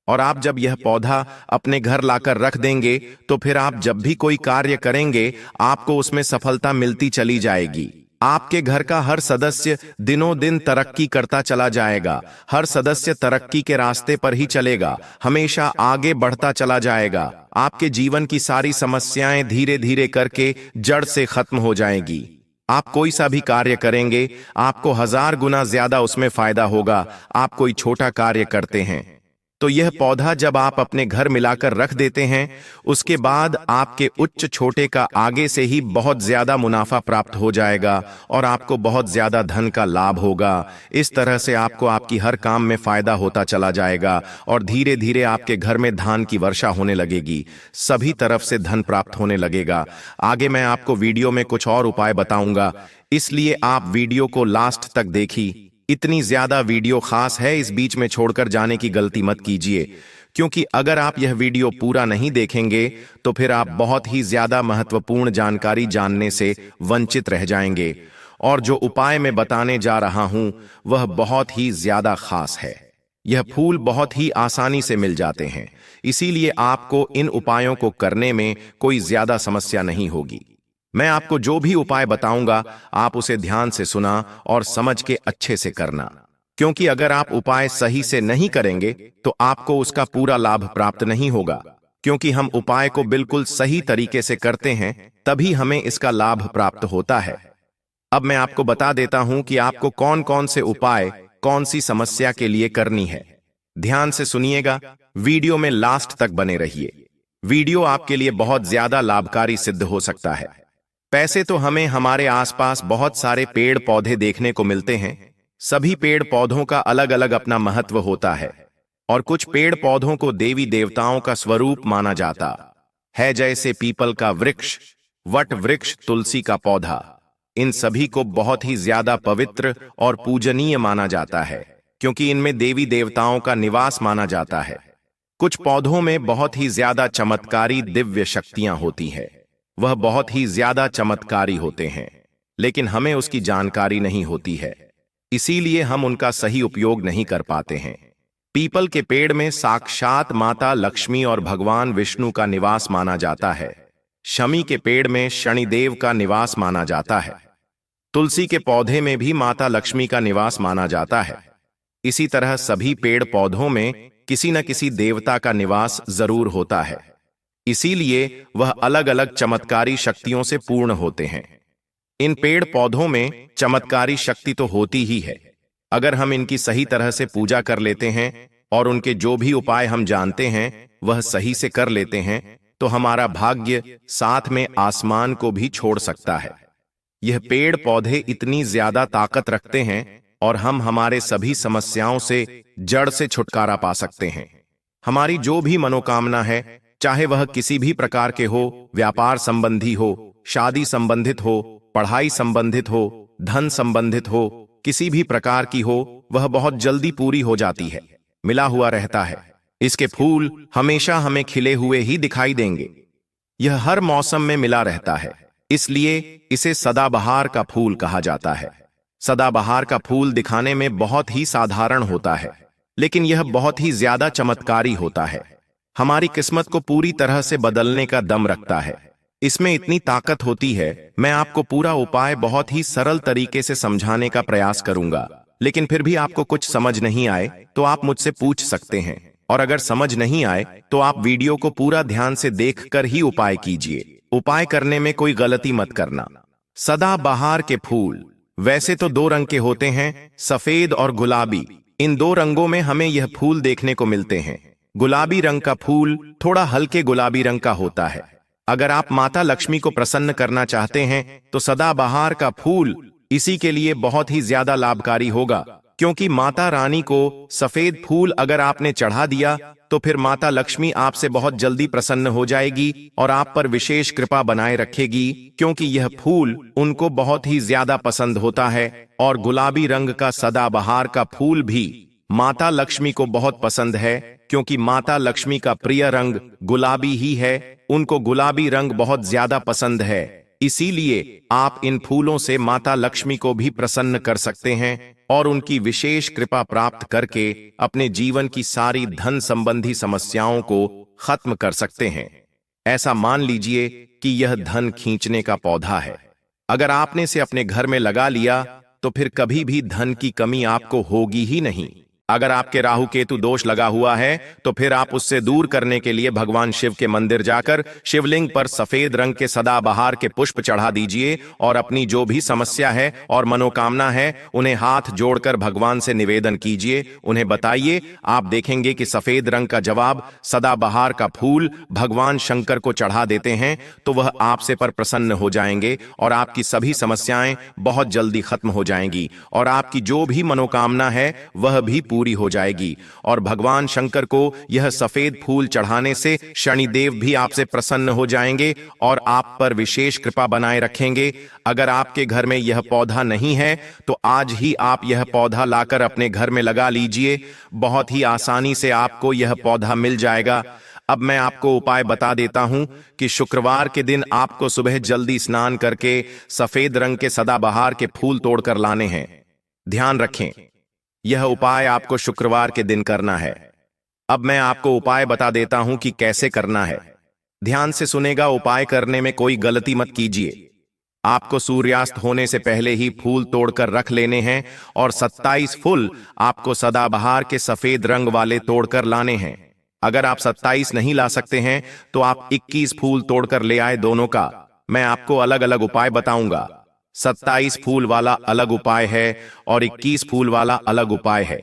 और आप जब यह पौधा अपने घर लाकर रख देंगे तो फिर आप जब भी कोई कार्य करेंगे आपको उसमें सफलता मिलती चली जाएगी। आपके घर का हर सदस्य दिनों दिन तरक्की करता चला जाएगा, हर सदस्य तरक्की के रास्ते पर ही चलेगा, हमेशा आगे बढ़ता चला जाएगा। आपके जीवन की सारी समस्याएं धीरे धीरे करके जड़ से खत्म हो जाएंगी। आप कोई सा भी कार्य करेंगे आपको 1000 गुना ज्यादा उसमें फायदा होगा। आप कोई छोटा कार्य करते हैं तो यह पौधा जब आप अपने घर मिलाकर रख देते हैं, उसके बाद आपके उच्च छोटे का आगे से ही बहुत ज्यादा मुनाफा प्राप्त हो जाएगा और आपको बहुत ज्यादा धन का लाभ होगा। इस तरह से आपको आपकी हर काम में फायदा होता चला जाएगा और धीरे धीरे आपके घर में धान की वर्षा होने लगेगी, सभी तरफ से धन प्राप्त होने लगेगा। आगे मैं आपको वीडियो में कुछ और उपाय बताऊंगा, इसलिए आप वीडियो को लास्ट तक देखिए। इतनी ज्यादा वीडियो खास है, इस बीच में छोड़कर जाने की गलती मत कीजिए, क्योंकि अगर आप यह वीडियो पूरा नहीं देखेंगे तो फिर आप बहुत ही ज्यादा महत्वपूर्ण जानकारी जानने से वंचित रह जाएंगे। और जो उपाय मैं बताने जा रहा हूं वह बहुत ही ज्यादा खास है। यह फूल बहुत ही आसानी से मिल जाते हैं, इसीलिए आपको इन उपायों को करने में कोई ज्यादा समस्या नहीं होगी। मैं आपको जो भी उपाय बताऊंगा आप उसे ध्यान से सुना और समझ के अच्छे से करना, क्योंकि अगर आप उपाय सही से नहीं करेंगे तो आपको उसका पूरा लाभ प्राप्त नहीं होगा। क्योंकि हम उपाय को बिल्कुल सही तरीके से करते हैं तभी हमें इसका लाभ प्राप्त होता है। अब मैं आपको बता देता हूं कि आपको कौन कौन से उपाय कौन सी समस्या के लिए करनी है। ध्यान से सुनिएगा, वीडियो में लास्ट तक बने रहिए। वीडियो आपके लिए बहुत ज्यादा लाभकारी सिद्ध हो सकता है। पैसे तो हमें हमारे आसपास बहुत सारे पेड़ पौधे देखने को मिलते हैं। सभी पेड़ पौधों का अलग अलग अपना महत्व होता है और कुछ पेड़ पौधों को देवी देवताओं का स्वरूप माना जाता है, जैसे पीपल का वृक्ष, वट वृक्ष, तुलसी का पौधा। इन सभी को बहुत ही ज्यादा पवित्र और पूजनीय माना जाता है, क्योंकि इनमें देवी देवताओं का निवास माना जाता है। कुछ पौधों में बहुत ही ज्यादा चमत्कारी दिव्य शक्तियां होती है, वह बहुत ही ज्यादा चमत्कारी होते हैं, लेकिन हमें उसकी जानकारी नहीं होती है, इसीलिए हम उनका सही उपयोग नहीं कर पाते हैं। पीपल के पेड़ में साक्षात माता लक्ष्मी और भगवान विष्णु का निवास माना जाता है। शमी के पेड़ में शनिदेव का निवास माना जाता है। तुलसी के पौधे में भी माता लक्ष्मी का निवास माना जाता है। इसी तरह सभी पेड़ पौधों में किसी न किसी देवता का निवास जरूर होता है। इसीलिए वह अलग अलग चमत्कारी शक्तियों से पूर्ण होते हैं। इन पेड़ पौधों में चमत्कारी शक्ति तो होती ही है। अगर हम इनकी सही तरह से पूजा कर लेते हैं और उनके जो भी उपाय हम जानते हैं वह सही से कर लेते हैं तो हमारा भाग्य साथ में आसमान को भी छोड़ सकता है। यह पेड़ पौधे इतनी ज्यादा ताकत रखते हैं और हम हमारे सभी समस्याओं से जड़ से छुटकारा पा सकते हैं। हमारी जो भी मनोकामना है, चाहे वह किसी भी प्रकार के हो, व्यापार संबंधी हो, शादी संबंधित हो, पढ़ाई संबंधित हो, धन संबंधित हो, किसी भी प्रकार की हो, वह बहुत जल्दी पूरी हो जाती है, मिला हुआ रहता है। इसके फूल हमेशा हमें खिले हुए ही दिखाई देंगे। यह हर मौसम में मिला रहता है, इसलिए इसे सदाबहार का फूल कहा जाता है। सदाबहार का फूल दिखाने में बहुत ही साधारण होता है, लेकिन यह बहुत ही ज्यादा चमत्कारी होता है। हमारी किस्मत को पूरी तरह से बदलने का दम रखता है। इसमें इतनी ताकत होती है। मैं आपको पूरा उपाय बहुत ही सरल तरीके से समझाने का प्रयास करूंगा, लेकिन फिर भी आपको कुछ समझ नहीं आए तो आप मुझसे पूछ सकते हैं, और अगर समझ नहीं आए तो आप वीडियो को पूरा ध्यान से देखकर ही उपाय कीजिए। उपाय करने में कोई गलती मत करना। सदाबहार के फूल वैसे तो दो रंग के होते हैं, सफेद और गुलाबी। इन दो रंगों में हमें यह फूल देखने को मिलते हैं। गुलाबी रंग का फूल थोड़ा हल्के गुलाबी रंग का होता है। अगर आप माता लक्ष्मी को प्रसन्न करना चाहते हैं तो सदाबहार का फूल इसी के लिए बहुत ही ज्यादा लाभकारी होगा, क्योंकि माता रानी को सफेद फूल अगर आपने चढ़ा दिया तो फिर माता लक्ष्मी आपसे बहुत जल्दी प्रसन्न हो जाएगी और आप पर विशेष कृपा बनाए रखेगी, क्योंकि यह फूल उनको बहुत ही ज्यादा पसंद होता है। और गुलाबी रंग का सदाबहार का फूल भी माता लक्ष्मी को बहुत पसंद है, क्योंकि माता लक्ष्मी का प्रिय रंग गुलाबी ही है। उनको गुलाबी रंग बहुत ज्यादा पसंद है, इसीलिए आप इन फूलों से माता लक्ष्मी को भी प्रसन्न कर सकते हैं और उनकी विशेष कृपा प्राप्त करके अपने जीवन की सारी धन संबंधी समस्याओं को खत्म कर सकते हैं। ऐसा मान लीजिए कि यह धन खींचने का पौधा है। अगर आपने इसे अपने घर में लगा लिया तो फिर कभी भी धन की कमी आपको होगी ही नहीं। अगर आपके राहु केतु दोष लगा हुआ है तो फिर आप उससे दूर करने के लिए भगवान शिव के मंदिर जाकर शिवलिंग पर सफेद रंग के सदाबहार के पुष्प चढ़ा दीजिए और अपनी जो भी समस्या है और मनोकामना है उन्हें हाथ जोड़कर भगवान से निवेदन कीजिए, उन्हें बताइए। आप देखेंगे कि सफेद रंग का जवाब सदाबहार का फूल भगवान शंकर को चढ़ा देते हैं तो वह आपसे पर प्रसन्न हो जाएंगे और आपकी सभी समस्याएं बहुत जल्दी खत्म हो जाएंगी और आपकी जो भी मनोकामना है वह भी पूरी हो जाएगी। और भगवान शंकर को यह सफेद फूल चढ़ाने से शनिदेव भी आपसे प्रसन्न हो जाएंगे और आप पर विशेष कृपा बनाए रखेंगे। अगर आपके घर में यह पौधा नहीं है तो आज ही आप यह पौधा लाकर अपने घर में लगा लीजिए। बहुत ही आसानी से आपको यह पौधा मिल जाएगा। अब मैं आपको उपाय बता देता हूं कि शुक्रवार के दिन आपको सुबह जल्दी स्नान करके सफेद रंग के सदाबहार के फूल तोड़कर लाने हैं। ध्यान रखें, यह उपाय आपको शुक्रवार के दिन करना है। अब मैं आपको उपाय बता देता हूं कि कैसे करना है। ध्यान से सुनेगा, उपाय करने में कोई गलती मत कीजिए। आपको सूर्यास्त होने से पहले ही फूल तोड़कर रख लेने हैं और 27 फूल आपको सदाबहार के सफेद रंग वाले तोड़कर लाने हैं। अगर आप 27 नहीं ला सकते हैं तो आप 21 फूल तोड़कर ले आए। दोनों का मैं आपको अलग अलग उपाय बताऊंगा। 27 फूल वाला अलग उपाय है और 21 फूल वाला अलग उपाय है।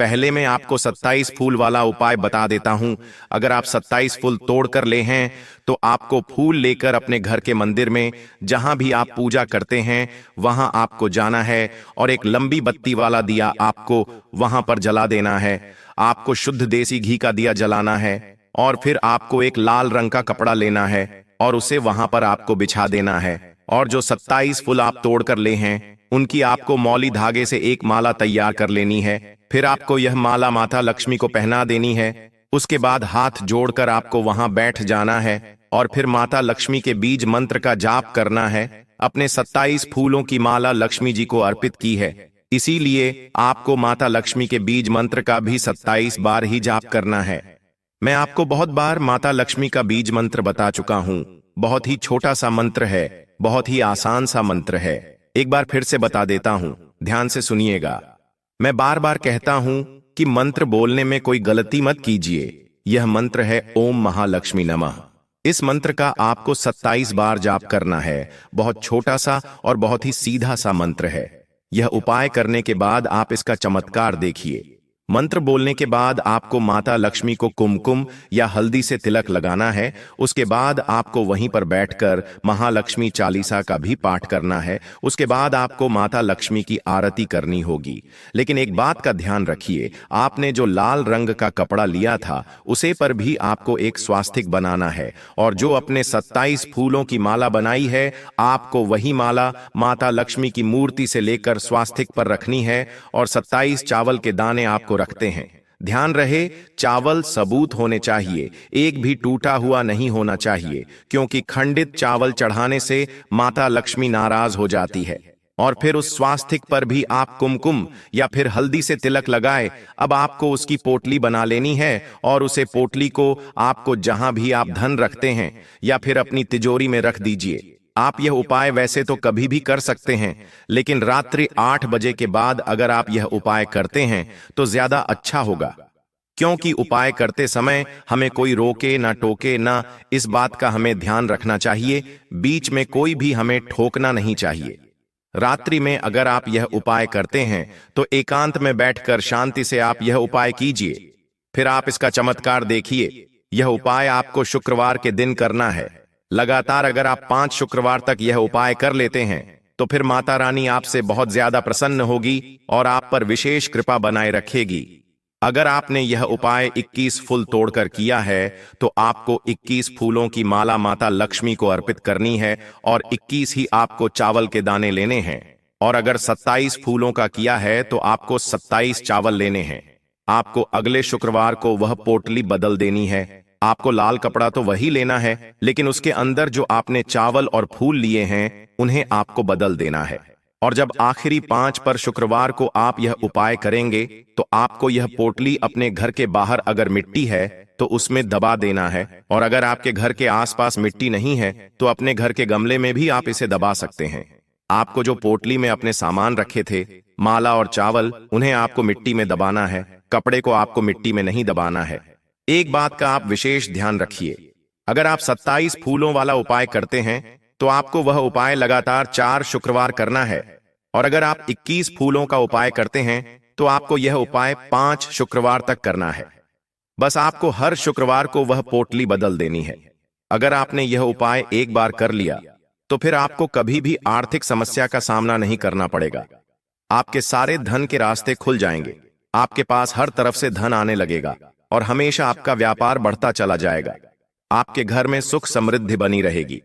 पहले मैं आपको 27 फूल वाला उपाय बता देता हूं। अगर आप 27 फूल तोड़ कर ले हैं तो आपको फूल लेकर अपने घर के मंदिर में जहां भी आप पूजा करते हैं वहां आपको जाना है और एक लंबी बत्ती वाला दिया आपको वहां पर जला देना है। आपको शुद्ध देसी घी का दिया जलाना है और फिर आपको एक लाल रंग का कपड़ा लेना है और उसे वहां पर आपको बिछा देना है। और जो 27 फूल आप तोड़कर ले हैं उनकी आपको मौली धागे से एक माला तैयार कर लेनी है। फिर आपको यह माला माता लक्ष्मी को पहना देनी है। उसके बाद हाथ जोड़कर आपको वहां बैठ जाना है और फिर माता लक्ष्मी के बीज मंत्र का जाप करना है। अपने 27 फूलों की माला लक्ष्मी जी को अर्पित की है, इसीलिए आपको माता लक्ष्मी के बीज मंत्र का भी 27 बार ही जाप करना है। मैं आपको बहुत बार माता लक्ष्मी का बीज मंत्र बता चुका हूं। बहुत ही छोटा सा मंत्र है, बहुत ही आसान सा मंत्र है। एक बार फिर से बता देता हूं, ध्यान से सुनिएगा। मैं बार बार कहता हूं कि मंत्र बोलने में कोई गलती मत कीजिए। यह मंत्र है ओम महालक्ष्मी नमः। इस मंत्र का आपको 27 बार जाप करना है। बहुत छोटा सा और बहुत ही सीधा सा मंत्र है। यह उपाय करने के बाद आप इसका चमत्कार देखिए। मंत्र बोलने के बाद आपको माता लक्ष्मी को कुमकुम या हल्दी से तिलक लगाना है। उसके बाद आपको वहीं पर बैठकर महालक्ष्मी चालीसा का भी पाठ करना है। उसके बाद आपको माता लक्ष्मी की आरती करनी होगी। लेकिन एक बात का ध्यान रखिए, आपने जो लाल रंग का कपड़ा लिया था उसे पर भी आपको एक स्वास्तिक बनाना है, और जो अपने 27 फूलों की माला बनाई है आपको वही माला माता लक्ष्मी की मूर्ति से लेकर स्वास्तिक पर रखनी है, और 27 चावल के दाने आपको रखते हैं। ध्यान रहे, चावल सबूत होने चाहिए, एक भी टूटा हुआ नहीं होना चाहिए, क्योंकि खंडित चावल चढ़ाने से माता लक्ष्मी नाराज हो जाती है। और फिर उस स्वास्तिक पर भी आप कुमकुम या फिर हल्दी से तिलक लगाए। अब आपको उसकी पोटली बना लेनी है, और उसे पोटली को आपको जहां भी आप धन रखते हैं या फिर अपनी तिजोरी में रख दीजिए। आप यह उपाय वैसे तो कभी भी कर सकते हैं, लेकिन रात्रि 8 बजे के बाद अगर आप यह उपाय करते हैं तो ज्यादा अच्छा होगा, क्योंकि उपाय करते समय हमें कोई रोके ना टोके ना, इस बात का हमें ध्यान रखना चाहिए। बीच में कोई भी हमें ठोकना नहीं चाहिए। रात्रि में अगर आप यह उपाय करते हैं तो एकांत में बैठकर शांति से आप यह उपाय कीजिए। फिर आप इसका चमत्कार देखिए। यह उपाय आपको शुक्रवार के दिन करना है। लगातार अगर आप 5 शुक्रवार तक यह उपाय कर लेते हैं तो फिर माता रानी आपसे बहुत ज्यादा प्रसन्न होगी और आप पर विशेष कृपा बनाए रखेगी। अगर आपने यह उपाय 21 फूल तोड़कर किया है तो आपको 21 फूलों की माला माता लक्ष्मी को अर्पित करनी है, और 21 ही आपको चावल के दाने लेने हैं। और अगर 27 फूलों का किया है तो आपको 27 चावल लेने हैं। आपको अगले शुक्रवार को वह पोटली बदल देनी है। आपको लाल कपड़ा तो वही लेना है, लेकिन उसके अंदर जो आपने चावल और फूल लिए हैं उन्हें आपको बदल देना है। और जब आखिरी 5 पर शुक्रवार को आप यह उपाय करेंगे तो आपको यह पोटली अपने घर के बाहर अगर मिट्टी है तो उसमें दबा देना है, और अगर आपके घर के आसपास मिट्टी नहीं है तो अपने घर के गमले में भी आप इसे दबा सकते हैं। आपको जो पोटली में अपने सामान रखे थे, माला और चावल, उन्हें आपको मिट्टी में दबाना है। कपड़े को आपको मिट्टी में नहीं दबाना है। एक बात का आप विशेष ध्यान रखिए, अगर आप 27 फूलों वाला उपाय करते हैं तो आपको वह उपाय लगातार 4 शुक्रवार करना है, और अगर आप 21 फूलों का उपाय करते हैं तो आपको यह उपाय 5 शुक्रवार तक करना है। बस आपको हर शुक्रवार को वह पोटली बदल देनी है। अगर आपने यह उपाय एक बार कर लिया तो फिर आपको कभी भी आर्थिक समस्या का सामना नहीं करना पड़ेगा। आपके सारे धन के रास्ते खुल जाएंगे, आपके पास हर तरफ से धन आने लगेगा और हमेशा आपका व्यापार बढ़ता चला जाएगा। आपके घर में सुख समृद्धि बनी रहेगी।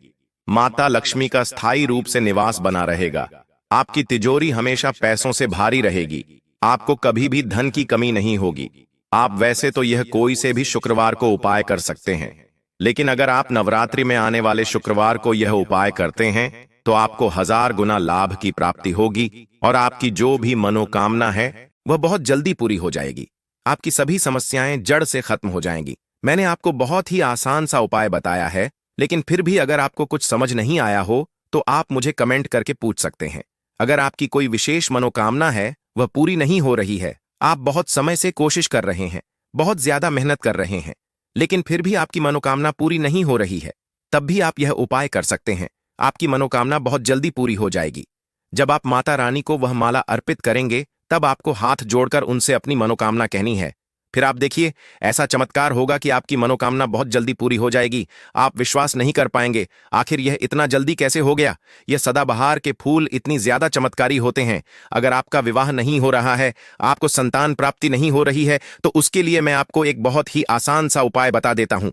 माता लक्ष्मी का स्थायी रूप से निवास बना रहेगा। आपकी तिजोरी हमेशा पैसों से भारी रहेगी। आपको कभी भी धन की कमी नहीं होगी। आप वैसे तो यह कोई से भी शुक्रवार को उपाय कर सकते हैं, लेकिन अगर आप नवरात्रि में आने वाले शुक्रवार को यह उपाय करते हैं तो आपको 1000 गुना लाभ की प्राप्ति होगी, और आपकी जो भी मनोकामना है वह बहुत जल्दी पूरी हो जाएगी। आपकी सभी समस्याएं जड़ से खत्म हो जाएंगी। मैंने आपको बहुत ही आसान सा उपाय बताया है, लेकिन फिर भी अगर आपको कुछ समझ नहीं आया हो तो आप मुझे कमेंट करके पूछ सकते हैं। अगर आपकी कोई विशेष मनोकामना है, वह पूरी नहीं हो रही है, आप बहुत समय से कोशिश कर रहे हैं, बहुत ज्यादा मेहनत कर रहे हैं, लेकिन फिर भी आपकी मनोकामना पूरी नहीं हो रही है, तब भी आप यह उपाय कर सकते हैं। आपकी मनोकामना बहुत जल्दी पूरी हो जाएगी। जब आप माता रानी को वह माला अर्पित करेंगे तब आपको हाथ जोड़कर उनसे अपनी मनोकामना कहनी है। फिर आप देखिए, ऐसा चमत्कार होगा कि आपकी मनोकामना बहुत जल्दी पूरी हो जाएगी। आप विश्वास नहीं कर पाएंगे, आखिर यह इतना जल्दी कैसे हो गया। यह सदाबहार के फूल इतनी ज्यादा चमत्कारी होते हैं। अगर आपका विवाह नहीं हो रहा है, आपको संतान प्राप्ति नहीं हो रही है, तो उसके लिए मैं आपको एक बहुत ही आसान सा उपाय बता देता हूं।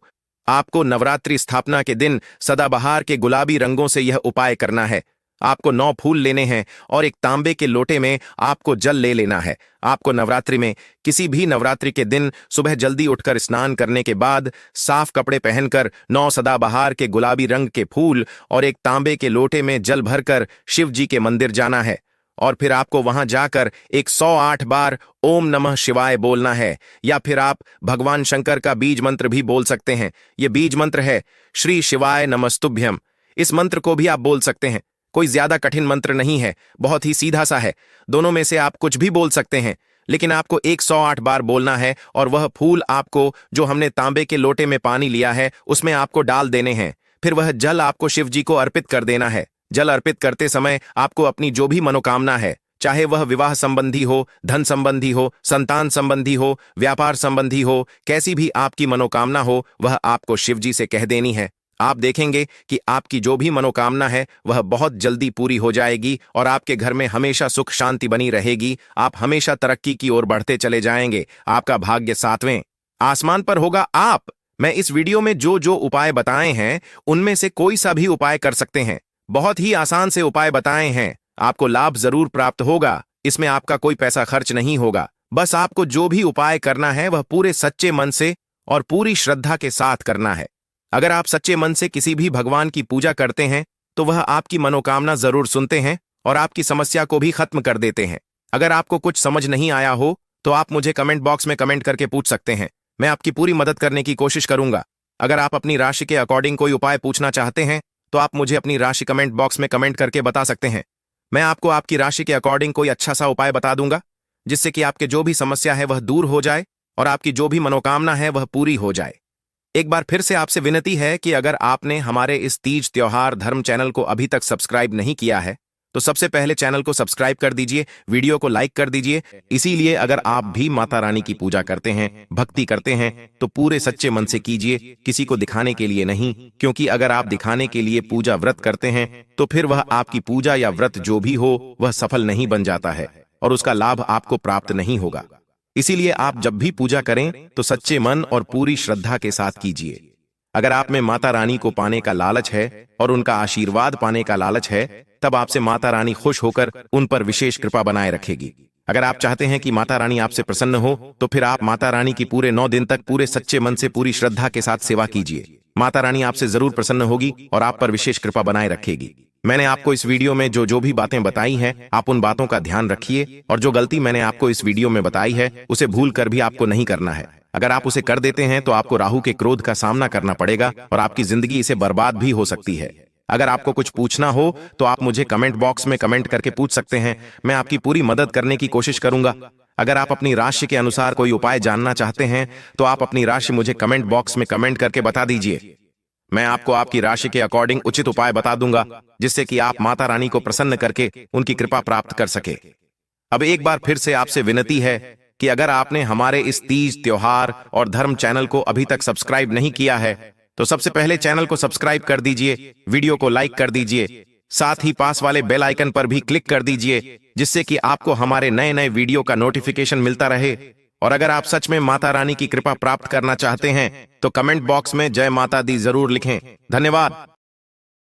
आपको नवरात्रि स्थापना के दिन सदाबहार के गुलाबी रंगों से यह उपाय करना है। आपको 9 फूल लेने हैं और एक तांबे के लोटे में आपको जल ले लेना है। आपको नवरात्रि में किसी भी नवरात्रि के दिन सुबह जल्दी उठकर स्नान करने के बाद साफ कपड़े पहनकर 9 सदाबहार के गुलाबी रंग के फूल और एक तांबे के लोटे में जल भरकर शिव जी के मंदिर जाना है, और फिर आपको वहां जाकर 108 बार ओम नमः शिवाय बोलना है, या फिर आप भगवान शंकर का बीज मंत्र भी बोल सकते हैं। यह बीज मंत्र है श्री शिवाय नमस्तुभ्यम। इस मंत्र को भी आप बोल सकते हैं। कोई ज्यादा कठिन मंत्र नहीं है, बहुत ही सीधा सा है। दोनों में से आप कुछ भी बोल सकते हैं। लेकिन आपको 108 बार बोलना है और वह फूल आपको, जो हमने तांबे के लोटे में पानी लिया है, उसमें आपको डाल देने हैं। फिर वह जल आपको शिव जी को अर्पित कर देना है। जल अर्पित करते समय आपको अपनी जो भी मनोकामना है, चाहे वह विवाह संबंधी हो, धन संबंधी हो, संतान संबंधी हो, व्यापार संबंधी हो, कैसी भी आपकी मनोकामना हो, वह आपको शिव जी से कह देनी है। आप देखेंगे कि आपकी जो भी मनोकामना है वह बहुत जल्दी पूरी हो जाएगी और आपके घर में हमेशा सुख शांति बनी रहेगी। आप हमेशा तरक्की की ओर बढ़ते चले जाएंगे। आपका भाग्य 7वें आसमान पर होगा। आप, मैं इस वीडियो में जो जो उपाय बताए हैं उनमें से कोई सा भी उपाय कर सकते हैं। बहुत ही आसान से उपाय बताए हैं। आपको लाभ जरूर प्राप्त होगा। इसमें आपका कोई पैसा खर्च नहीं होगा। बस आपको जो भी उपाय करना है वह पूरे सच्चे मन से और पूरी श्रद्धा के साथ करना है। अगर आप सच्चे मन से किसी भी भगवान की पूजा करते हैं तो वह आपकी मनोकामना जरूर सुनते हैं और आपकी समस्या को भी खत्म कर देते हैं। अगर आपको कुछ समझ नहीं आया हो तो आप मुझे कमेंट बॉक्स में कमेंट करके पूछ सकते हैं। मैं आपकी पूरी मदद करने की कोशिश करूंगा। अगर आप अपनी राशि के अकॉर्डिंग कोई उपाय पूछना चाहते हैं तो आप मुझे अपनी राशि कमेंट बॉक्स में कमेंट करके बता सकते हैं। मैं आपको आपकी राशि के अकॉर्डिंग कोई अच्छा सा उपाय बता दूंगा जिससे कि आपके जो भी समस्या है वह दूर हो जाए और आपकी जो भी मनोकामना है वह पूरी हो जाए। एक बार फिर से आपसे विनती है कि अगर आपने हमारे इस तीज त्योहार धर्म चैनल को अभी तक सब्सक्राइब नहीं किया है तो सबसे पहले चैनल को सब्सक्राइब कर दीजिए, वीडियो को लाइक कर दीजिए। इसीलिए अगर आप भी माता रानी की पूजा करते हैं, भक्ति करते हैं तो पूरे सच्चे मन से कीजिए, किसी को दिखाने के लिए नहीं। क्योंकि अगर आप दिखाने के लिए पूजा व्रत करते हैं तो फिर वह आपकी पूजा या व्रत जो भी हो वह सफल नहीं बन जाता है और उसका लाभ आपको प्राप्त नहीं होगा। इसीलिए आप जब भी पूजा करें तो सच्चे मन और पूरी श्रद्धा के साथ कीजिए। अगर आप में माता रानी को पाने का लालच है और उनका आशीर्वाद पाने का लालच है तब आपसे माता रानी खुश होकर उन पर विशेष कृपा बनाए रखेगी। अगर आप चाहते हैं कि माता रानी आपसे प्रसन्न हो तो फिर आप माता रानी की पूरे 9 दिन तक पूरे सच्चे मन से पूरी श्रद्धा के साथ सेवा कीजिए। माता रानी आपसे जरूर प्रसन्न होगी और आप पर विशेष कृपा बनाए रखेगी। मैंने आपको इस वीडियो में जो जो भी बातें बताई हैं आप उन बातों का ध्यान रखिए और जो गलती मैंने आपको इस वीडियो में बताई है उसे भूल कर भी आपको नहीं करना है। अगर आप उसे कर देते हैं तो आपको राहु के क्रोध का सामना करना पड़ेगा और आपकी जिंदगी इसे बर्बाद भी हो सकती है। अगर आपको कुछ पूछना हो तो आप मुझे कमेंट बॉक्स में कमेंट करके पूछ सकते हैं। मैं आपकी पूरी मदद करने की कोशिश करूंगा। अगर आप अपनी राशि के अनुसार कोई उपाय जानना चाहते हैं तो आप अपनी राशि मुझे कमेंट बॉक्स में कमेंट करके बता दीजिए। मैं आपको आपकी राशि के अकॉर्डिंग उचित उपाय बता दूंगा जिससे कि आप माता रानी को प्रसन्न करके उनकी कृपा प्राप्त कर सके। अब एक बार फिर से आपसे विनती है कि अगर आपने हमारे इस तीज त्योहार और धर्म चैनल को अभी तक सब्सक्राइब नहीं किया है तो सबसे पहले चैनल को सब्सक्राइब कर दीजिए, वीडियो को लाइक कर दीजिए, साथ ही पास वाले बेल आइकन पर भी क्लिक कर दीजिए जिससे कि आपको हमारे नए नए वीडियो का नोटिफिकेशन मिलता रहे। और अगर आप सच में माता रानी की कृपा प्राप्त करना चाहते हैं तो कमेंट बॉक्स में जय माता दी जरूर लिखें। धन्यवाद।